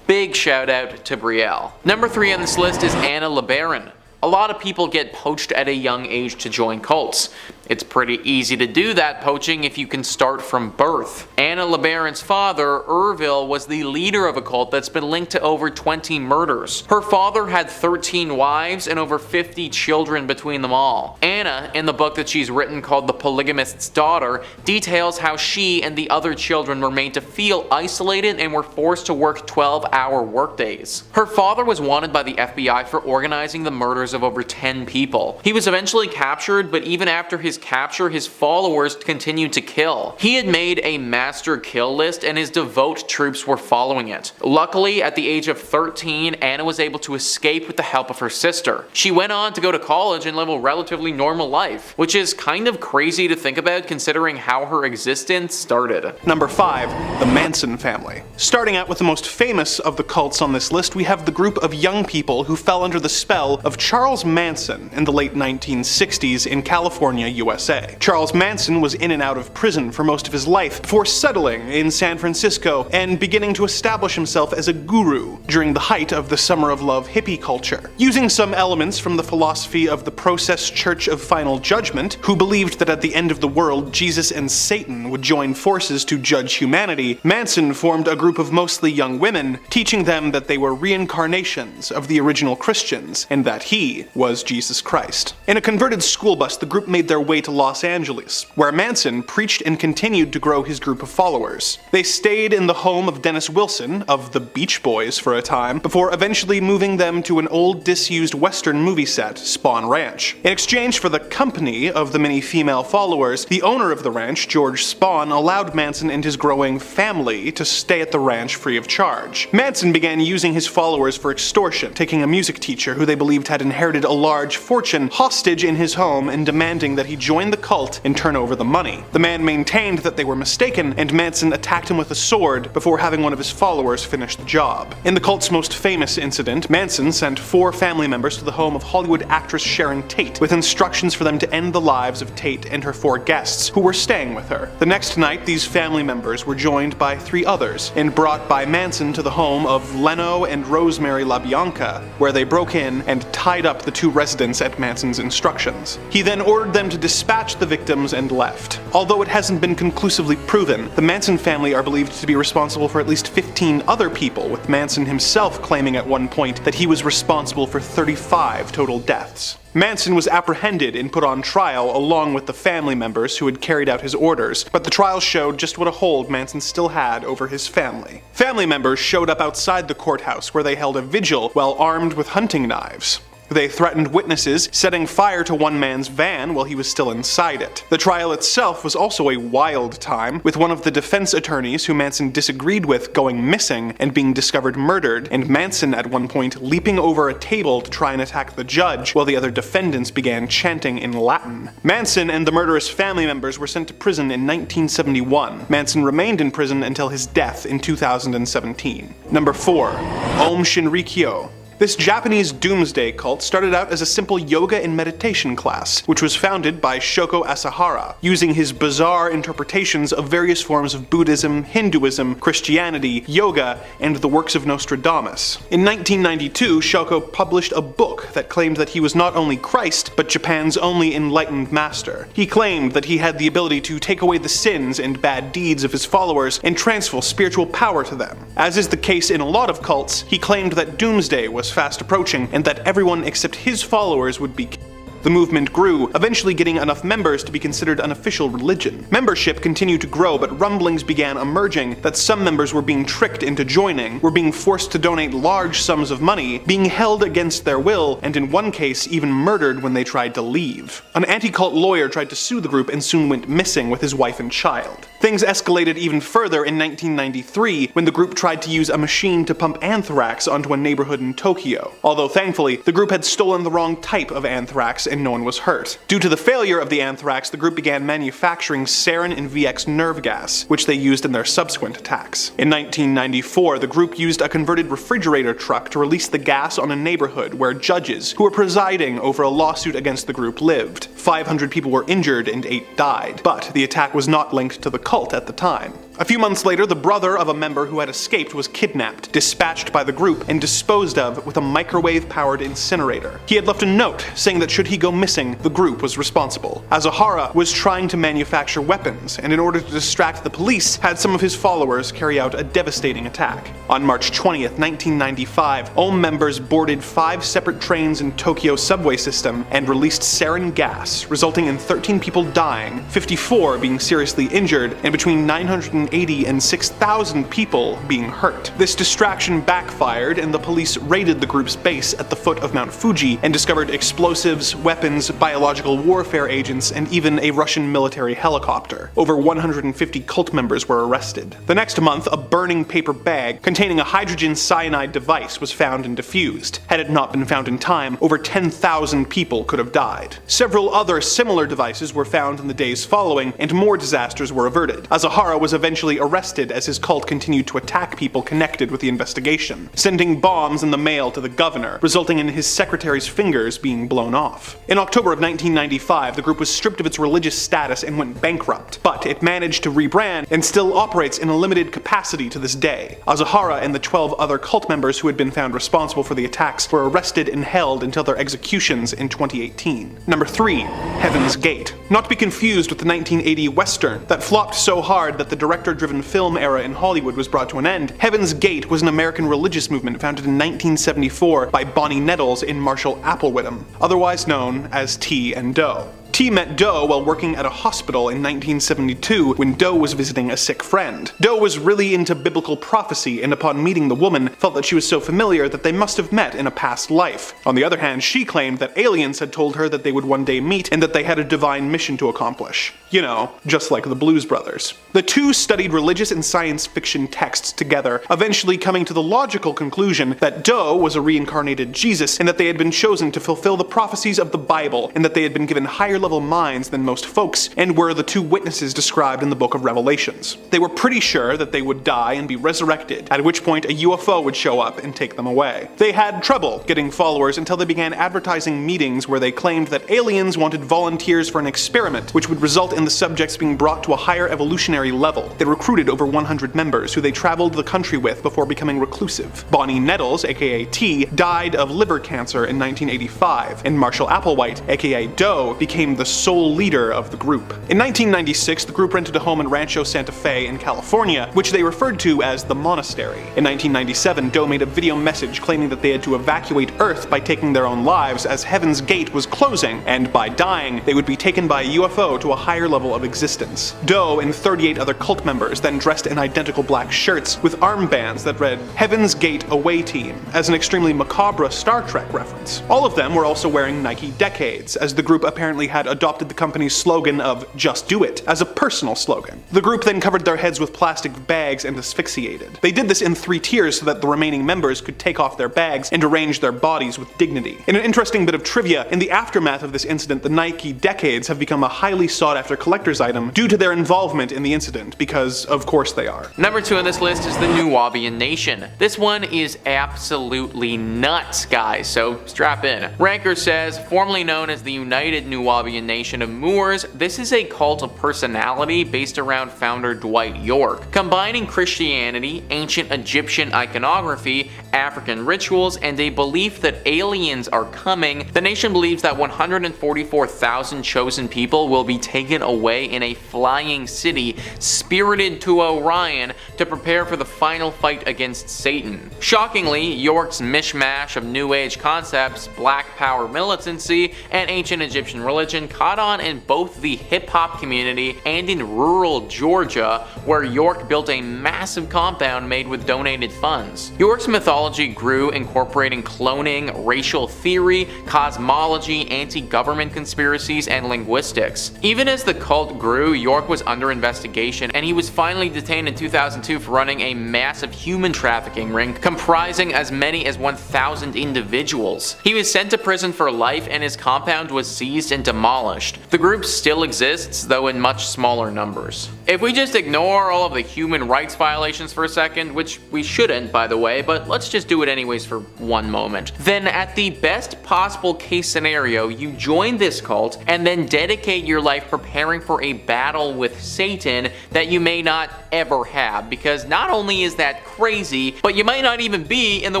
Big shout out to Brielle. Number 3 on this list is Anna LeBaron. A lot of people get poached at a young age to join cults. It's pretty easy to do that poaching if you can start from birth. Anna LeBaron's father, Irville, was the leader of a cult that's been linked to over 20 murders. Her father had 13 wives and over 50 children between them all. Anna, in the book that she's written called The Polygamist's Daughter, details how she and the other children were made to feel isolated and were forced to work 12-hour workdays. Her father was wanted by the FBI for organizing the murders of over 10 people. He was eventually captured, but even after his just capture his followers to continue to kill. He had made a master kill list and his devout troops were following it. Luckily, at the age of 13, Anna was able to escape with the help of her sister. She went on to go to college and live a relatively normal life, which is kind of crazy to think about considering how her existence started. Number 5. The Manson family. Starting out with the most famous of the cults on this list, we have the group of young people who fell under the spell of Charles Manson in the late 1960s in California, USA. Charles Manson was in and out of prison for most of his life before settling in San Francisco and beginning to establish himself as a guru during the height of the Summer of Love hippie culture. Using some elements from the philosophy of the Process Church of Final Judgment, who believed that at the end of the world, Jesus and Satan would join forces to judge humanity, Manson formed a group of mostly young women, teaching them that they were reincarnations of the original Christians and that he was Jesus Christ. In a converted school bus, the group made their way to Los Angeles, where Manson preached and continued to grow his group of followers. They stayed in the home of Dennis Wilson of the Beach Boys for a time, before eventually moving them to an old disused western movie set, Spawn Ranch. In exchange for the company of the many female followers, the owner of the ranch, George Spawn, allowed Manson and his growing family to stay at the ranch free of charge. Manson began using his followers for extortion, taking a music teacher who they believed had inherited a large fortune hostage in his home and demanding that he join the cult and turn over the money. The man maintained that they were mistaken, and Manson attacked him with a sword before having one of his followers finish the job. In the cult's most famous incident, Manson sent 4 family members to the home of Hollywood actress Sharon Tate with instructions for them to end the lives of Tate and her 4 guests who were staying with her. The next night, these family members were joined by 3 others and brought by Manson to the home of Leno and Rosemary LaBianca, where they broke in and tied up the 2 residents at Manson's instructions. He then ordered them to dispatch the victims and left. Although it hasn't been conclusively proven, the Manson family are believed to be responsible for at least 15 other people, with Manson himself claiming at one point that he was responsible for 35 total deaths. Manson was apprehended and put on trial along with the family members who had carried out his orders, but the trial showed just what a hold Manson still had over his family. Family members showed up outside the courthouse where they held a vigil while armed with hunting knives. They threatened witnesses, setting fire to one man's van while he was still inside it. The trial itself was also a wild time, with one of the defense attorneys who Manson disagreed with going missing and being discovered murdered, and Manson at one point leaping over a table to try and attack the judge while the other defendants began chanting in Latin. Manson and the murderous family members were sent to prison in 1971. Manson remained in prison until his death in 2017. Number 4. Aum Shinrikyo. This Japanese doomsday cult started out as a simple yoga and meditation class, which was founded by Shoko Asahara, using his bizarre interpretations of various forms of Buddhism, Hinduism, Christianity, yoga, and the works of Nostradamus. In 1992, Shoko published a book that claimed that he was not only Christ, but Japan's only enlightened master. He claimed that he had the ability to take away the sins and bad deeds of his followers and transfer spiritual power to them. As is the case in a lot of cults, he claimed that doomsday was fast approaching and that everyone except his followers would be killed. The movement grew, eventually getting enough members to be considered an official religion. Membership continued to grow, but rumblings began emerging that some members were being tricked into joining, were being forced to donate large sums of money, being held against their will, and in one case even murdered when they tried to leave. An anti-cult lawyer tried to sue the group and soon went missing with his wife and child. Things escalated even further in 1993 when the group tried to use a machine to pump anthrax onto a neighborhood in Tokyo. Although thankfully, the group had stolen the wrong type of anthrax and no one was hurt. Due to the failure of the anthrax, the group began manufacturing sarin and VX nerve gas, which they used in their subsequent attacks. In 1994, the group used a converted refrigerator truck to release the gas on a neighborhood where judges, who were presiding over a lawsuit against the group, lived. 500 people were injured and 8 died, but the attack was not linked to the cult at the time. A few months later, the brother of a member who had escaped was kidnapped, dispatched by the group, and disposed of with a microwave-powered incinerator. He had left a note saying that should he go missing, the group was responsible. Asahara was trying to manufacture weapons, and in order to distract the police, had some of his followers carry out a devastating attack. On March 20th, 1995, Aum members boarded 5 separate trains in Tokyo's subway system and released sarin gas, resulting in 13 people dying, 54 being seriously injured, and between 980 180 and 6,000 people being hurt. This distraction backfired, and the police raided the group's base at the foot of Mount Fuji and discovered explosives, weapons, biological warfare agents, and even a Russian military helicopter. Over 150 cult members were arrested. The next month, a burning paper bag containing a hydrogen cyanide device was found and defused. Had it not been found in time, over 10,000 people could have died. Several other similar devices were found in the days following, and more disasters were averted. Asahara was eventually arrested as his cult continued to attack people connected with the investigation, sending bombs in the mail to the governor, resulting in his secretary's fingers being blown off. In October of 1995, the group was stripped of its religious status and went bankrupt, but it managed to rebrand and still operates in a limited capacity to this day. Asahara and the 12 other cult members who had been found responsible for the attacks were arrested and held until their executions in 2018. Number 3. Heaven's Gate. Not to be confused with the 1980 Western that flopped so hard that the director-driven film era in Hollywood was brought to an end. Heaven's Gate was an American religious movement founded in 1974 by Bonnie Nettles and Marshall Applewhittem, otherwise known as T and Doe. T met Doe while working at a hospital in 1972 when Doe was visiting a sick friend. Doe was really into biblical prophecy, and upon meeting the woman, felt that she was so familiar that they must have met in a past life. On the other hand, she claimed that aliens had told her that they would one day meet and that they had a divine mission to accomplish. You know, just like the Blues Brothers. The two studied religious and science fiction texts together, eventually coming to the logical conclusion that Doe was a reincarnated Jesus and that they had been chosen to fulfill the prophecies of the Bible, and that they had been given higher level minds than most folks, and were the two witnesses described in the book of Revelations. They were pretty sure that they would die and be resurrected, at which point a UFO would show up and take them away. They had trouble getting followers until they began advertising meetings where they claimed that aliens wanted volunteers for an experiment, which would result in the subjects being brought to a higher evolutionary level. They recruited over 100 members who they traveled the country with before becoming reclusive. Bonnie Nettles, aka T, died of liver cancer in 1985, and Marshall Applewhite, aka Doe, became the sole leader of the group. In 1996, the group rented a home in Rancho Santa Fe in California, which they referred to as the Monastery. In 1997, Doe made a video message claiming that they had to evacuate Earth by taking their own lives as Heaven's Gate was closing, and by dying, they would be taken by a UFO to a higher level of existence. Doe and 38 other cult members then dressed in identical black shirts with armbands that read Heaven's Gate Away Team, as an extremely macabre Star Trek reference. All of them were also wearing Nike Decades, as the group apparently had adopted the company's slogan of "Just Do It" as a personal slogan. The group then covered their heads with plastic bags and asphyxiated. They did this in 3 tiers so that the remaining members could take off their bags and arrange their bodies with dignity. In an interesting bit of trivia, in the aftermath of this incident, the Nike Decades have become a highly sought-after collector's item due to their involvement in the incident, because of course they are. Number 2 on this list is the Nuwaubian Nation. This one is absolutely nuts, guys, so strap in. Ranker says, formerly known as the United Nuwaubian Nation of Moors, this is a cult of personality based around founder Dwight York. Combining Christianity, ancient Egyptian iconography, African rituals, and a belief that aliens are coming, the nation believes that 144,000 chosen people will be taken away in a flying city, spirited to Orion to prepare for the final fight against Satan. Shockingly, York's mishmash of New Age concepts, black power militancy, and ancient Egyptian religion caught on in both the hip-hop community and in rural Georgia, where York built a massive compound made with donated funds. York's mythology grew, incorporating cloning, racial theory, cosmology, anti-government conspiracies, and linguistics. Even as the cult grew, York was under investigation, and he was finally detained in 2002 for running a massive human trafficking ring comprising as many as 1,000 individuals. He was sent to prison for life, and his compound was seized and demolished. The group still exists, though in much smaller numbers. If we just ignore all of the human rights violations for a second, which we shouldn't, by the way, but let's just do it anyways for one moment, then at the best possible case scenario, you join this cult and then dedicate your life preparing for a battle with Satan that you may not ever have, because not only is that crazy, but you might not even be in the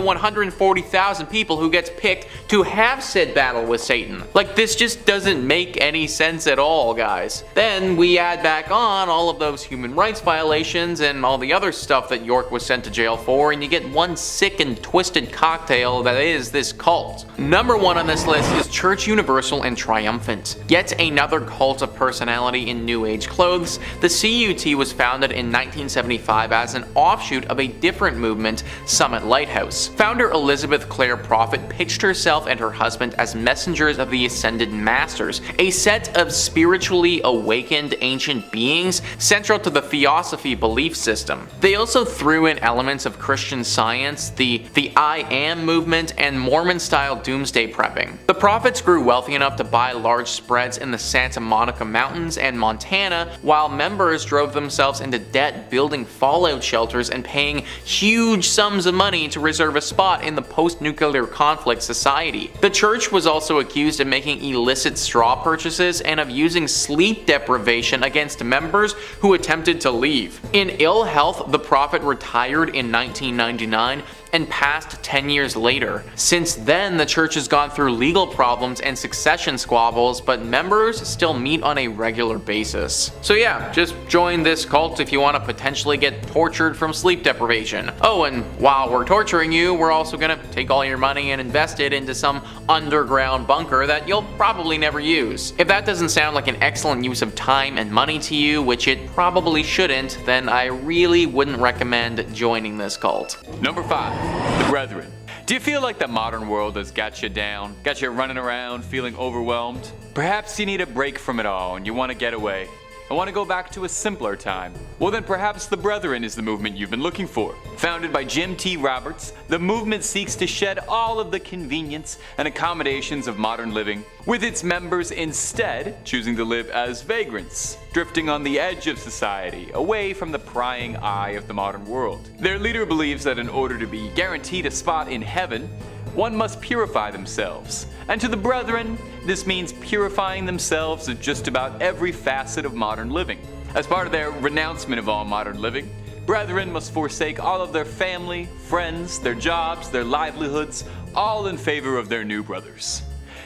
140,000 people who gets picked to have said battle with Satan. Like, this just doesn't make any sense at all, guys. Then we add back on all of those human rights violations and all the other stuff that York was sent to jail for, and you get one sick and twisted cocktail that is this cult. Number 1 on this list is Church Universal and Triumphant. Yet another cult of personality in New Age clothes, the CUT was founded in 1975 as an offshoot of a different movement, Summit Lighthouse. Founder Elizabeth Clare Prophet pitched herself and her husband as messengers of the Ascended Masters, a set of spiritually awakened ancient beings central to the Theosophy belief system. They also threw in elements of Christian Science, the I Am movement, and Mormon-style doomsday prepping. The prophets grew wealthy enough to buy large spreads in the Santa Monica Mountains and Montana, while members drove themselves into debt building fallout shelters and paying huge sums of money to reserve a spot in the post-nuclear conflict society. The church was also accused of making illicit straw purchases and of using sleep deprivation against members who attempted to leave. In ill health, the prophet retired in 1999 and passed 10 years later. Since then, the church has gone through legal problems and succession squabbles, but members still meet on a regular basis. So yeah, just join this cult if you want to potentially get tortured from sleep deprivation. Oh, and while we're torturing you, we're also gonna take all your money and invest it into some underground bunker that you'll probably never use. If that doesn't sound like an excellent use of time and money to you, which it probably shouldn't, then I really wouldn't recommend joining this cult. Number 5. The Brethren. Do you feel like the modern world has got you down? Got you running around, feeling overwhelmed? Perhaps you need a break from it all and you want to get away. I want to go back to a simpler time. Well then perhaps the Brethren is the movement you've been looking for. Founded by Jim T. Roberts, the movement seeks to shed all of the convenience and accommodations of modern living, with its members instead choosing to live as vagrants, drifting on the edge of society, away from the prying eye of the modern world. Their leader believes that in order to be guaranteed a spot in heaven, one must purify themselves. And to the Brethren, this means purifying themselves of just about every facet of modern living. As part of their renouncement of all modern living, Brethren must forsake all of their family, friends, their jobs, their livelihoods, all in favor of their new brothers.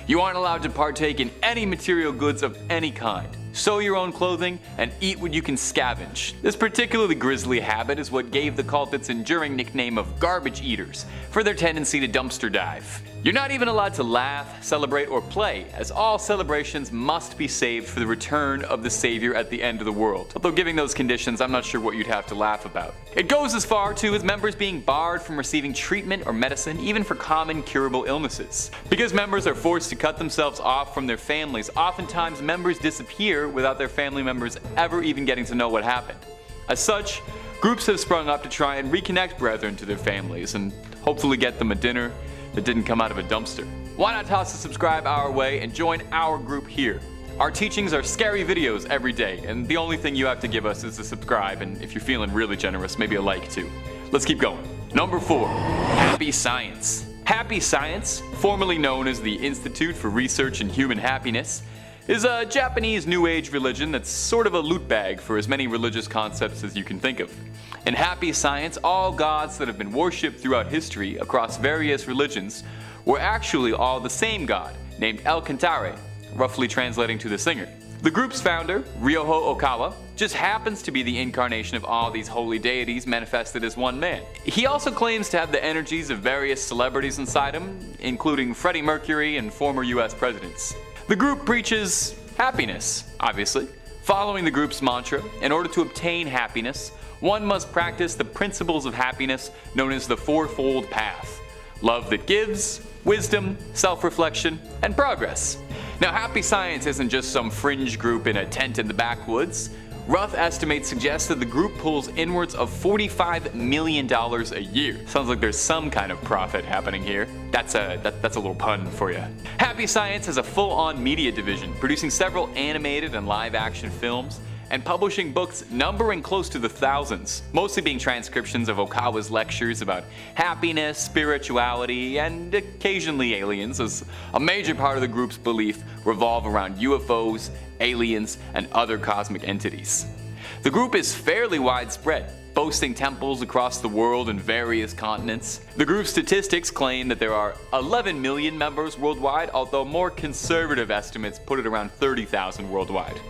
You aren't allowed to partake in any material goods of any kind. Sew your own clothing and eat what you can scavenge. This particularly grisly habit is what gave the cult its enduring nickname of garbage eaters for their tendency to dumpster dive. You're not even allowed to laugh, celebrate, or play, as all celebrations must be saved for the return of the Savior at the end of the world. Although given those conditions, I'm not sure what you'd have to laugh about. It goes as far too as members being barred from receiving treatment or medicine, even for common curable illnesses. Because members are forced to cut themselves off from their families, oftentimes members disappear without their family members ever even getting to know what happened. As such, groups have sprung up to try and reconnect Brethren to their families and hopefully get them a dinner that didn't come out of a dumpster. Why not toss a subscribe our way and join our group here? Our teachings are scary videos every day, and the only thing you have to give us is a subscribe, and if you're feeling really generous, maybe a like too. Let's keep going. Number 4. Happy Science. Happy Science, formerly known as the Institute for Research in Human Happiness, is a Japanese New Age religion that's sort of a loot bag for as many religious concepts as you can think of. In Happy Science, all gods that have been worshipped throughout history across various religions were actually all the same god, named El Cantare, roughly translating to the singer. The group's founder, Ryoho Okawa, just happens to be the incarnation of all these holy deities manifested as one man. He also claims to have the energies of various celebrities inside him, including Freddie Mercury and former US presidents. The group preaches happiness, obviously. Following the group's mantra, in order to obtain happiness, one must practice the principles of happiness known as the fourfold path: love that gives, wisdom, self-reflection, and progress. Now, Happy Science isn't just some fringe group in a tent in the backwoods. Rough estimates suggest that the group pulls inwards of $45 million a year. Sounds like there's some kind of profit happening here. That's a little pun for you. Happy Science has a full-on media division, producing several animated and live-action films, and publishing books numbering close to the thousands, mostly being transcriptions of Okawa's lectures about happiness, spirituality, and occasionally aliens, as a major part of the group's belief revolve around UFOs, aliens, and other cosmic entities. The group is fairly widespread, boasting temples across the world in various continents. The group's statistics claim that there are 11 million members worldwide, although more conservative estimates put it around 30,000 worldwide.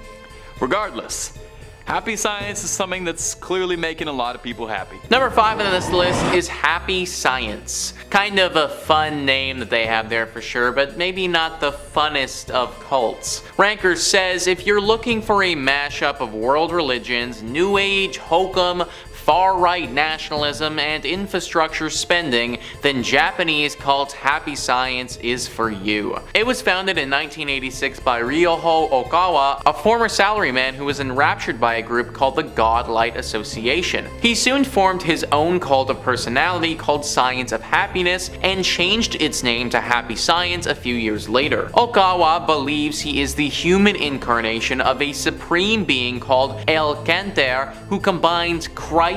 Regardless, Happy science is something that's clearly making a lot of people happy. Number 5 on this list is Happy Science. Kind of a fun name that they have there for sure, but maybe not the funnest of cults. Ranker says if you're looking for a mashup of world religions, New Age, hokum, far-right nationalism, and infrastructure spending, then Japanese cult Happy Science is for you. It was founded in 1986 by Ryoho Okawa, a former salaryman who was enraptured by a group called the Godlight Association. He soon formed his own cult of personality called Science of Happiness and changed its name to Happy Science a few years later. Okawa believes he is the human incarnation of a supreme being called El Kanter who combines Christ,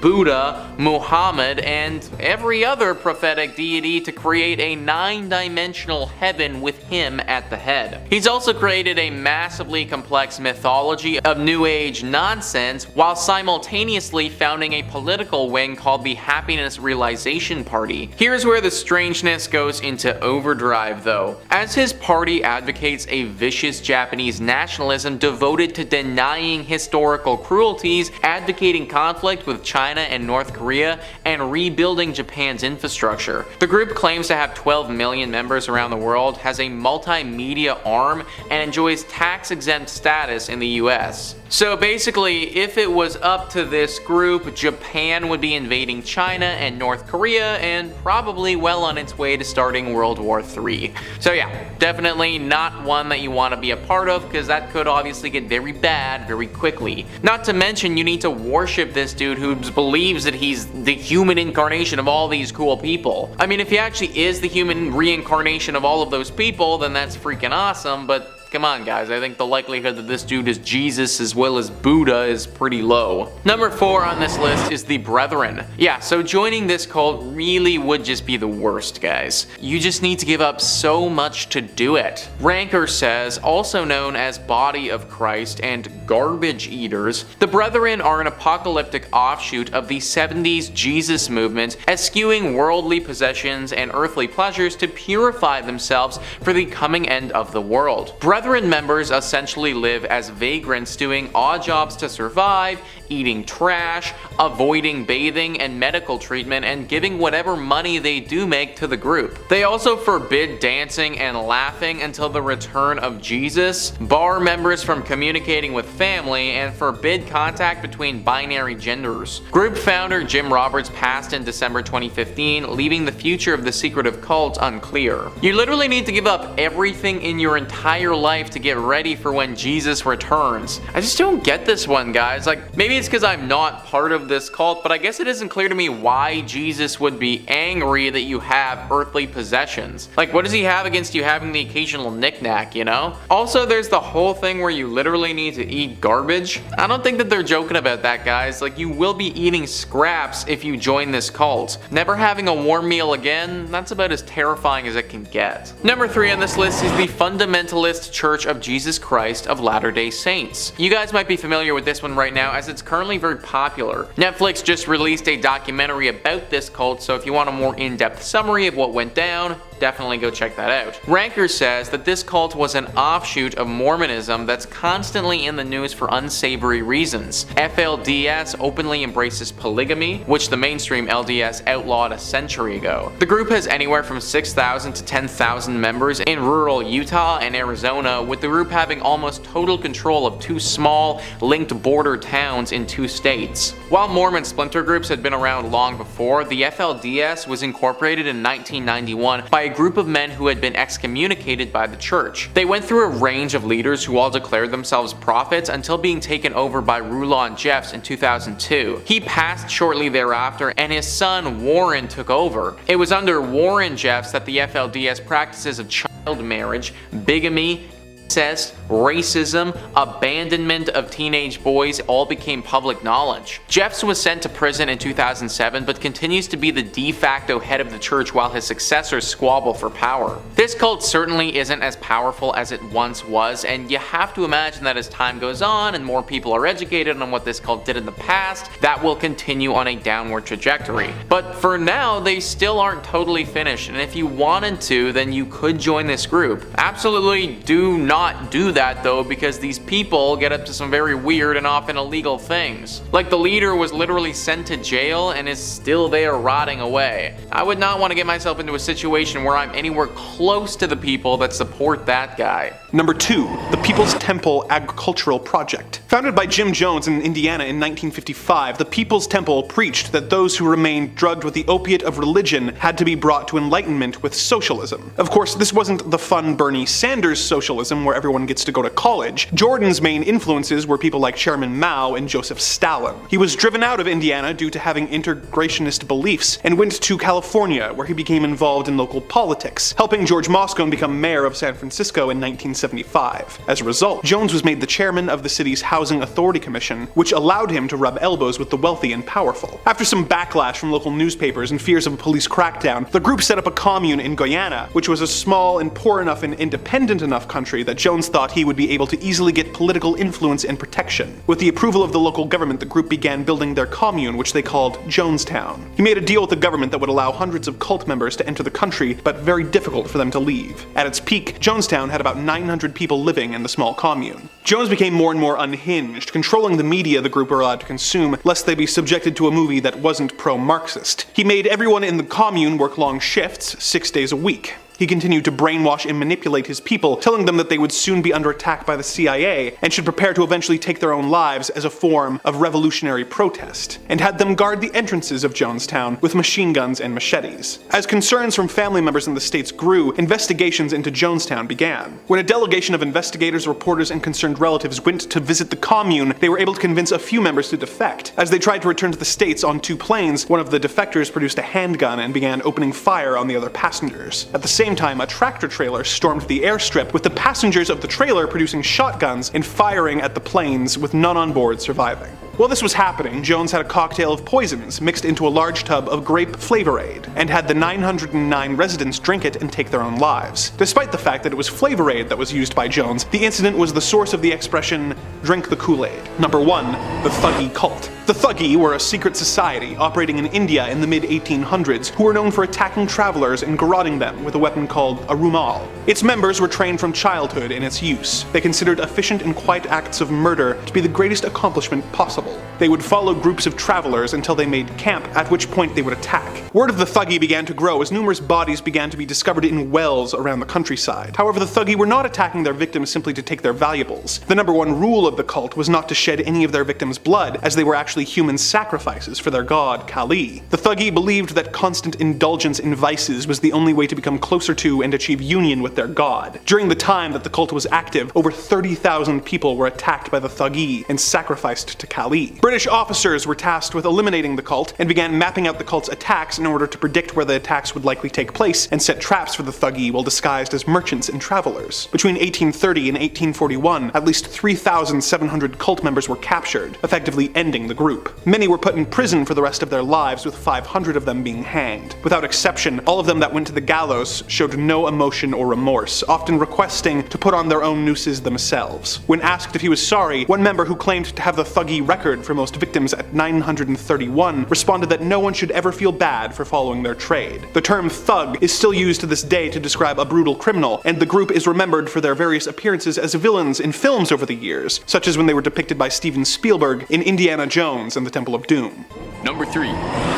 Buddha, Muhammad, and every other prophetic deity to create a 9-dimensional heaven with him at the head. He's also created a massively complex mythology of New Age nonsense while simultaneously founding a political wing called the Happiness Realization Party. Here's where the strangeness goes into overdrive though, as his party advocates a vicious Japanese nationalism devoted to denying historical cruelties, advocating conflict with China and North Korea, and rebuilding Japan's infrastructure. The group claims to have 12 million members around the world, has a multimedia arm, and enjoys tax-exempt status in the US. So basically, if it was up to this group, Japan would be invading China and North Korea and probably well on its way to starting World War III. So yeah, definitely not one that you want to be a part of because that could obviously get very bad very quickly. Not to mention you need to worship this dude who believes that he's the human incarnation of all these cool people. I mean, if he actually is the human reincarnation of all of those people, then that's freaking awesome, but come on guys, I think the likelihood that this dude is Jesus as well as Buddha is pretty low. Number 4 on this list is the Brethren. Yeah, so joining this cult really would just be the worst, guys. You just need to give up so much to do it. Ranker says, also known as Body of Christ and Garbage Eaters, the Brethren are an apocalyptic offshoot of the 70s Jesus movement, eschewing worldly possessions and earthly pleasures to purify themselves for the coming end of the world. Brethren members essentially live as vagrants doing odd jobs to survive, eating trash, avoiding bathing and medical treatment, and giving whatever money they do make to the group. They also forbid dancing and laughing until the return of Jesus, bar members from communicating with family, and forbid contact between binary genders. Group founder Jim Roberts passed in December 2015, leaving the future of the secretive cult unclear. You literally need to give up everything in your entire life to get ready for when Jesus returns. I just don't get this one, guys. Like, maybe it's because I'm not part of this cult, but I guess it isn't clear to me why Jesus would be angry that you have earthly possessions. Like, what does he have against you having the occasional knickknack, you know? Also, there's the whole thing where you literally need to eat garbage. I don't think that they're joking about that, guys. Like, you will be eating scraps if you join this cult. Never having a warm meal again, that's about as terrifying as it can get. Number 3 on this list is the Fundamentalist Church of Jesus Christ of Latter-day Saints. You guys might be familiar with this one right now as it's currently very popular. Netflix just released a documentary about this cult, so if you want a more in-depth summary of what went down, definitely go check that out. Ranker says that this cult was an offshoot of Mormonism that's constantly in the news for unsavory reasons. FLDS openly embraces polygamy, which the mainstream LDS outlawed a century ago. The group has anywhere from 6,000 to 10,000 members in rural Utah and Arizona, with the group having almost total control of 2 small, linked border towns in 2 states. While Mormon splinter groups had been around long before, the FLDS was incorporated in 1991 by a group of men who had been excommunicated by the church. They went through a range of leaders who all declared themselves prophets until being taken over by Rulon Jeffs in 2002. He passed shortly thereafter and his son Warren took over. It was under Warren Jeffs that the FLDS practices of child marriage, bigamy, incest, racism, abandonment of teenage boys all became public knowledge. Jeffs was sent to prison in 2007 but continues to be the de facto head of the church while his successors squabble for power. This cult certainly isn't as powerful as it once was, and you have to imagine that as time goes on and more people are educated on what this cult did in the past, that will continue on a downward trajectory. But for now, they still aren't totally finished, and if you wanted to, then you could join this group. Absolutely do not not do that though, because these people get up to some very weird and often illegal things. Like the leader was literally sent to jail and is still there rotting away. I would not want to get myself into a situation where I'm anywhere close to the people that support that guy. Number 2, the People's Temple Agricultural Project. Founded by Jim Jones in Indiana in 1955, the People's Temple preached that those who remained drugged with the opiate of religion had to be brought to enlightenment with socialism. Of course, this wasn't the fun Bernie Sanders socialism where everyone gets to go to college. Jordan's main influences were people like Chairman Mao and Joseph Stalin. He was driven out of Indiana due to having integrationist beliefs and went to California, where he became involved in local politics, helping George Moscone become mayor of San Francisco in 1975. As a result, Jones was made the chairman of the city's Housing Authority Commission, which allowed him to rub elbows with the wealthy and powerful. After some backlash from local newspapers and fears of a police crackdown, the group set up a commune in Guyana, which was a small and poor enough and independent enough country that Jones thought he would be able to easily get political influence and protection. With the approval of the local government, the group began building their commune, which they called Jonestown. He made a deal with the government that would allow hundreds of cult members to enter the country, but very difficult for them to leave. At its peak, Jonestown had about 900 people living in the small commune. Jones became more and more unhinged, controlling the media the group were allowed to consume, lest they be subjected to a movie that wasn't pro-Marxist. He made everyone in the commune work long shifts, 6 days a week. He continued to brainwash and manipulate his people, telling them that they would soon be under attack by the CIA and should prepare to eventually take their own lives as a form of revolutionary protest, and had them guard the entrances of Jonestown with machine guns and machetes. As concerns from family members in the states grew, investigations into Jonestown began. When a delegation of investigators, reporters, and concerned relatives went to visit the commune, they were able to convince a few members to defect. As they tried to return to the states on 2 planes, one of the defectors produced a handgun and began opening fire on the other passengers. At the same time, a tractor trailer stormed the airstrip, with the passengers of the trailer producing shotguns and firing at the planes, with none on board surviving. While this was happening, Jones had a cocktail of poisons mixed into a large tub of grape Flavor-Aid, and had the 909 residents drink it and take their own lives. Despite the fact that it was Flavor-Aid that was used by Jones, the incident was the source of the expression, "drink the Kool-Aid." Number 1, the Thuggee cult. The Thuggee were a secret society operating in India in the mid-1800s who were known for attacking travelers and garroting them with a weapon called a rumal. Its members were trained from childhood in its use. They considered efficient and quiet acts of murder to be the greatest accomplishment possible. They would follow groups of travelers until they made camp, at which point they would attack. Word of the Thuggee began to grow as numerous bodies began to be discovered in wells around the countryside. However, the Thuggee were not attacking their victims simply to take their valuables. The number 1 rule of the cult was not to shed any of their victims' blood, as they were actually human sacrifices for their god, Kali. The Thuggee believed that constant indulgence in vices was the only way to become closer to and achieve union with their god. During the time that the cult was active, over 30,000 people were attacked by the Thuggee and sacrificed to Kali. British officers were tasked with eliminating the cult and began mapping out the cult's attacks in order to predict where the attacks would likely take place and set traps for the Thuggee while disguised as merchants and travelers. Between 1830 and 1841, at least 3,700 cult members were captured, effectively ending the group. Many were put in prison for the rest of their lives, with 500 of them being hanged. Without exception, all of them that went to the gallows showed no emotion or remorse, often requesting to put on their own nooses themselves. When asked if he was sorry, one member who claimed to have the Thuggee record for most victims at 931 responded that no one should ever feel bad for following their trade. The term thug is still used to this day to describe a brutal criminal, and the group is remembered for their various appearances as villains in films over the years, such as when they were depicted by Steven Spielberg in Indiana Jones and the Temple of Doom. Number 3,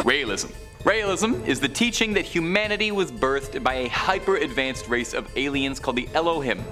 Raelism. Raelism is the teaching that humanity was birthed by a hyper-advanced race of aliens called the Elohim,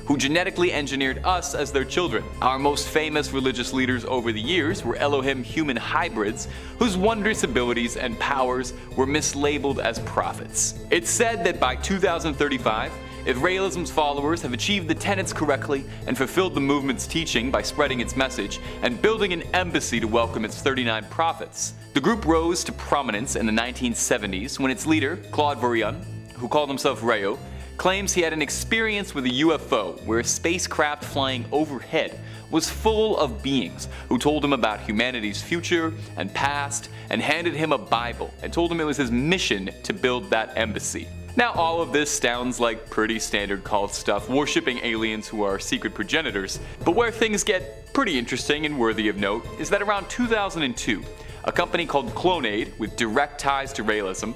who genetically engineered us as their children. Our most famous religious leaders over the years were Elohim human hybrids, whose wondrous abilities and powers were mislabeled as prophets. It's said that by 2035, if Raelism's followers have achieved the tenets correctly and fulfilled the movement's teaching by spreading its message and building an embassy to welcome its 39 prophets, the group rose to prominence in the 1970s when its leader, Claude Vorilhon, who called himself Rayo, claims he had an experience with a UFO where a spacecraft flying overhead was full of beings who told him about humanity's future and past and handed him a Bible and told him it was his mission to build that embassy. Now, all of this sounds like pretty standard cult stuff, worshipping aliens who are secret progenitors, but where things get pretty interesting and worthy of note is that around 2002, a company called Clonaid, with direct ties to Raelism,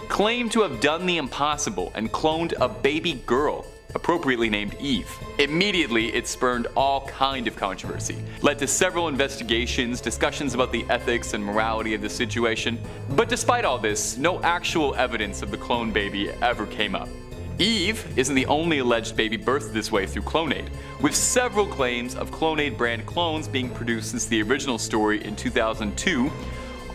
claimed to have done the impossible and cloned a baby girl appropriately named Eve. Immediately, it spurned all kind of controversy, led to several investigations, discussions about the ethics and morality of the situation. But despite all this, no actual evidence of the clone baby ever came up. Eve isn't the only alleged baby birthed this way through Clonaid, with several claims of Clonaid brand clones being produced since the original story in 2002,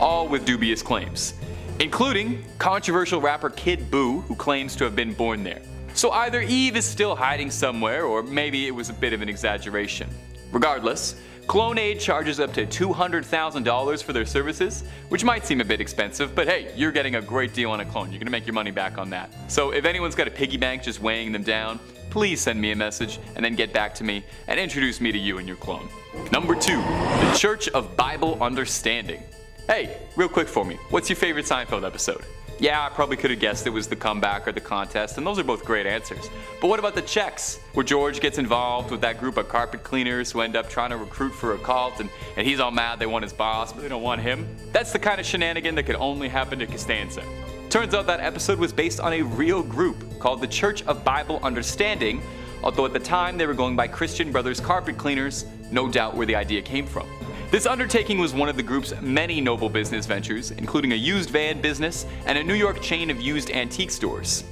all with dubious claims, including controversial rapper Kid Buu, who claims to have been born there. So either Eve is still hiding somewhere, or maybe it was a bit of an exaggeration. Regardless, Clonaid charges up to $200,000 for their services, which might seem a bit expensive, but hey, you're getting a great deal on a clone. You're gonna make your money back on that. So if anyone's got a piggy bank just weighing them down, please send me a message and then get back to me and introduce me to you and your clone. Number 2, the Church of Bible Understanding. Hey, real quick for me, what's your favorite Seinfeld episode? Yeah, I probably could have guessed it was the comeback or the contest, and those are both great answers. But what about the checks, where George gets involved with that group of carpet cleaners who end up trying to recruit for a cult, and he's all mad they want his boss, but they don't want him? That's the kind of shenanigan that could only happen to Costanza. Turns out that episode was based on a real group called the Church of Bible Understanding, although at the time they were going by Christian Brothers Carpet Cleaners, no doubt where the idea came from. This undertaking was one of the group's many noble business ventures, including a used van business and a New York chain of used antique stores.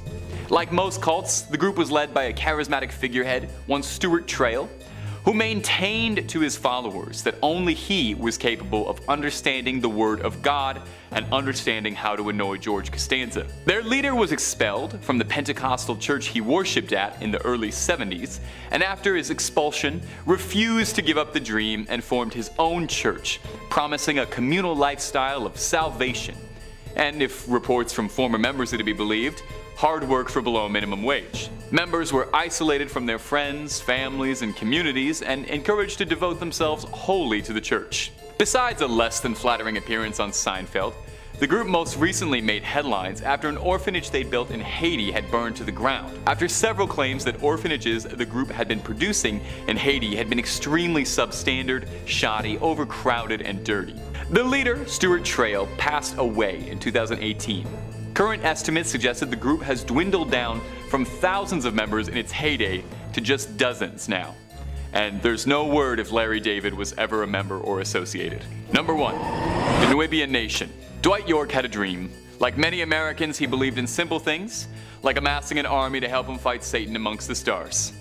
Like most cults, the group was led by a charismatic figurehead, one Stuart Trail, who maintained to his followers that only he was capable of understanding the Word of God and understanding how to annoy George Costanza. Their leader was expelled from the Pentecostal church he worshipped at in the early 70s, and after his expulsion, refused to give up the dream and formed his own church, promising a communal lifestyle of salvation. And if reports from former members are to be believed, hard work for below minimum wage. Members were isolated from their friends, families, and communities and encouraged to devote themselves wholly to the church. Besides a less than flattering appearance on Seinfeld, the group most recently made headlines after an orphanage they'd built in Haiti had burned to the ground, after several claims that orphanages the group had been producing in Haiti had been extremely substandard, shoddy, overcrowded, and dirty. The leader, Stuart Trail, passed away in 2018. Current estimates suggested the group has dwindled down from thousands of members in its heyday to just dozens now. And there's no word if Larry David was ever a member or associated. Number 1, the Nuwaubian Nation. Dwight York had a dream. Like many Americans, he believed in simple things, like amassing an army to help him fight Satan amongst the stars.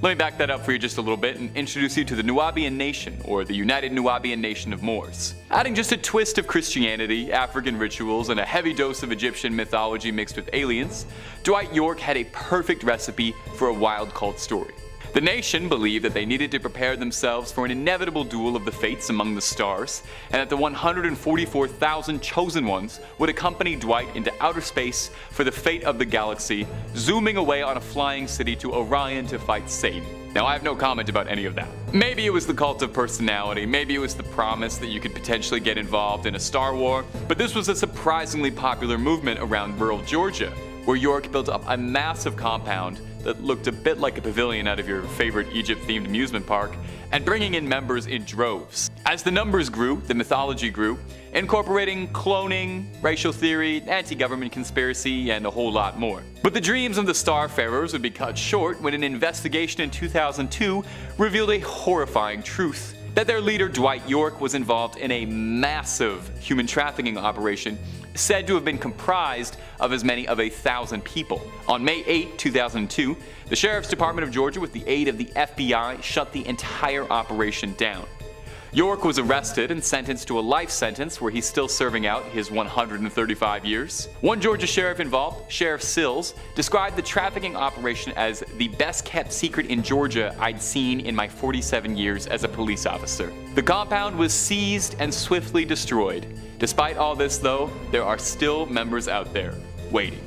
Let me back that up for you just a little bit and introduce you to the Nuwaubian Nation, or the United Nuwaubian Nation of Moors. Adding just a twist of Christianity, African rituals, and a heavy dose of Egyptian mythology mixed with aliens, Dwight York had a perfect recipe for a wild cult story. The nation believed that they needed to prepare themselves for an inevitable duel of the fates among the stars, and that the 144,000 chosen ones would accompany Dwight into outer space for the fate of the galaxy, zooming away on a flying city to Orion to fight Satan. Now, I have no comment about any of that. Maybe it was the cult of personality, maybe it was the promise that you could potentially get involved in a Star War, but this was a surprisingly popular movement around rural Georgia, where York built up a massive compound that looked a bit like a pavilion out of your favorite Egypt-themed amusement park, and bringing in members in droves. As the numbers grew, the mythology grew, incorporating cloning, racial theory, anti-government conspiracy, and a whole lot more. But the dreams of the Starfarers would be cut short when an investigation in 2002 revealed a horrifying truth: that their leader Dwight York was involved in a massive human trafficking operation said to have been comprised of as many of 1,000 people. On May 8, 2002, the Sheriff's Department of Georgia, with the aid of the FBI, shut the entire operation down. York was arrested and sentenced to a life sentence where he's still serving out his 135 years. One Georgia sheriff involved, Sheriff Sills, described the trafficking operation as the best kept secret in Georgia I'd seen in my 47 years as a police officer. The compound was seized and swiftly destroyed. Despite all this though, there are still members out there waiting.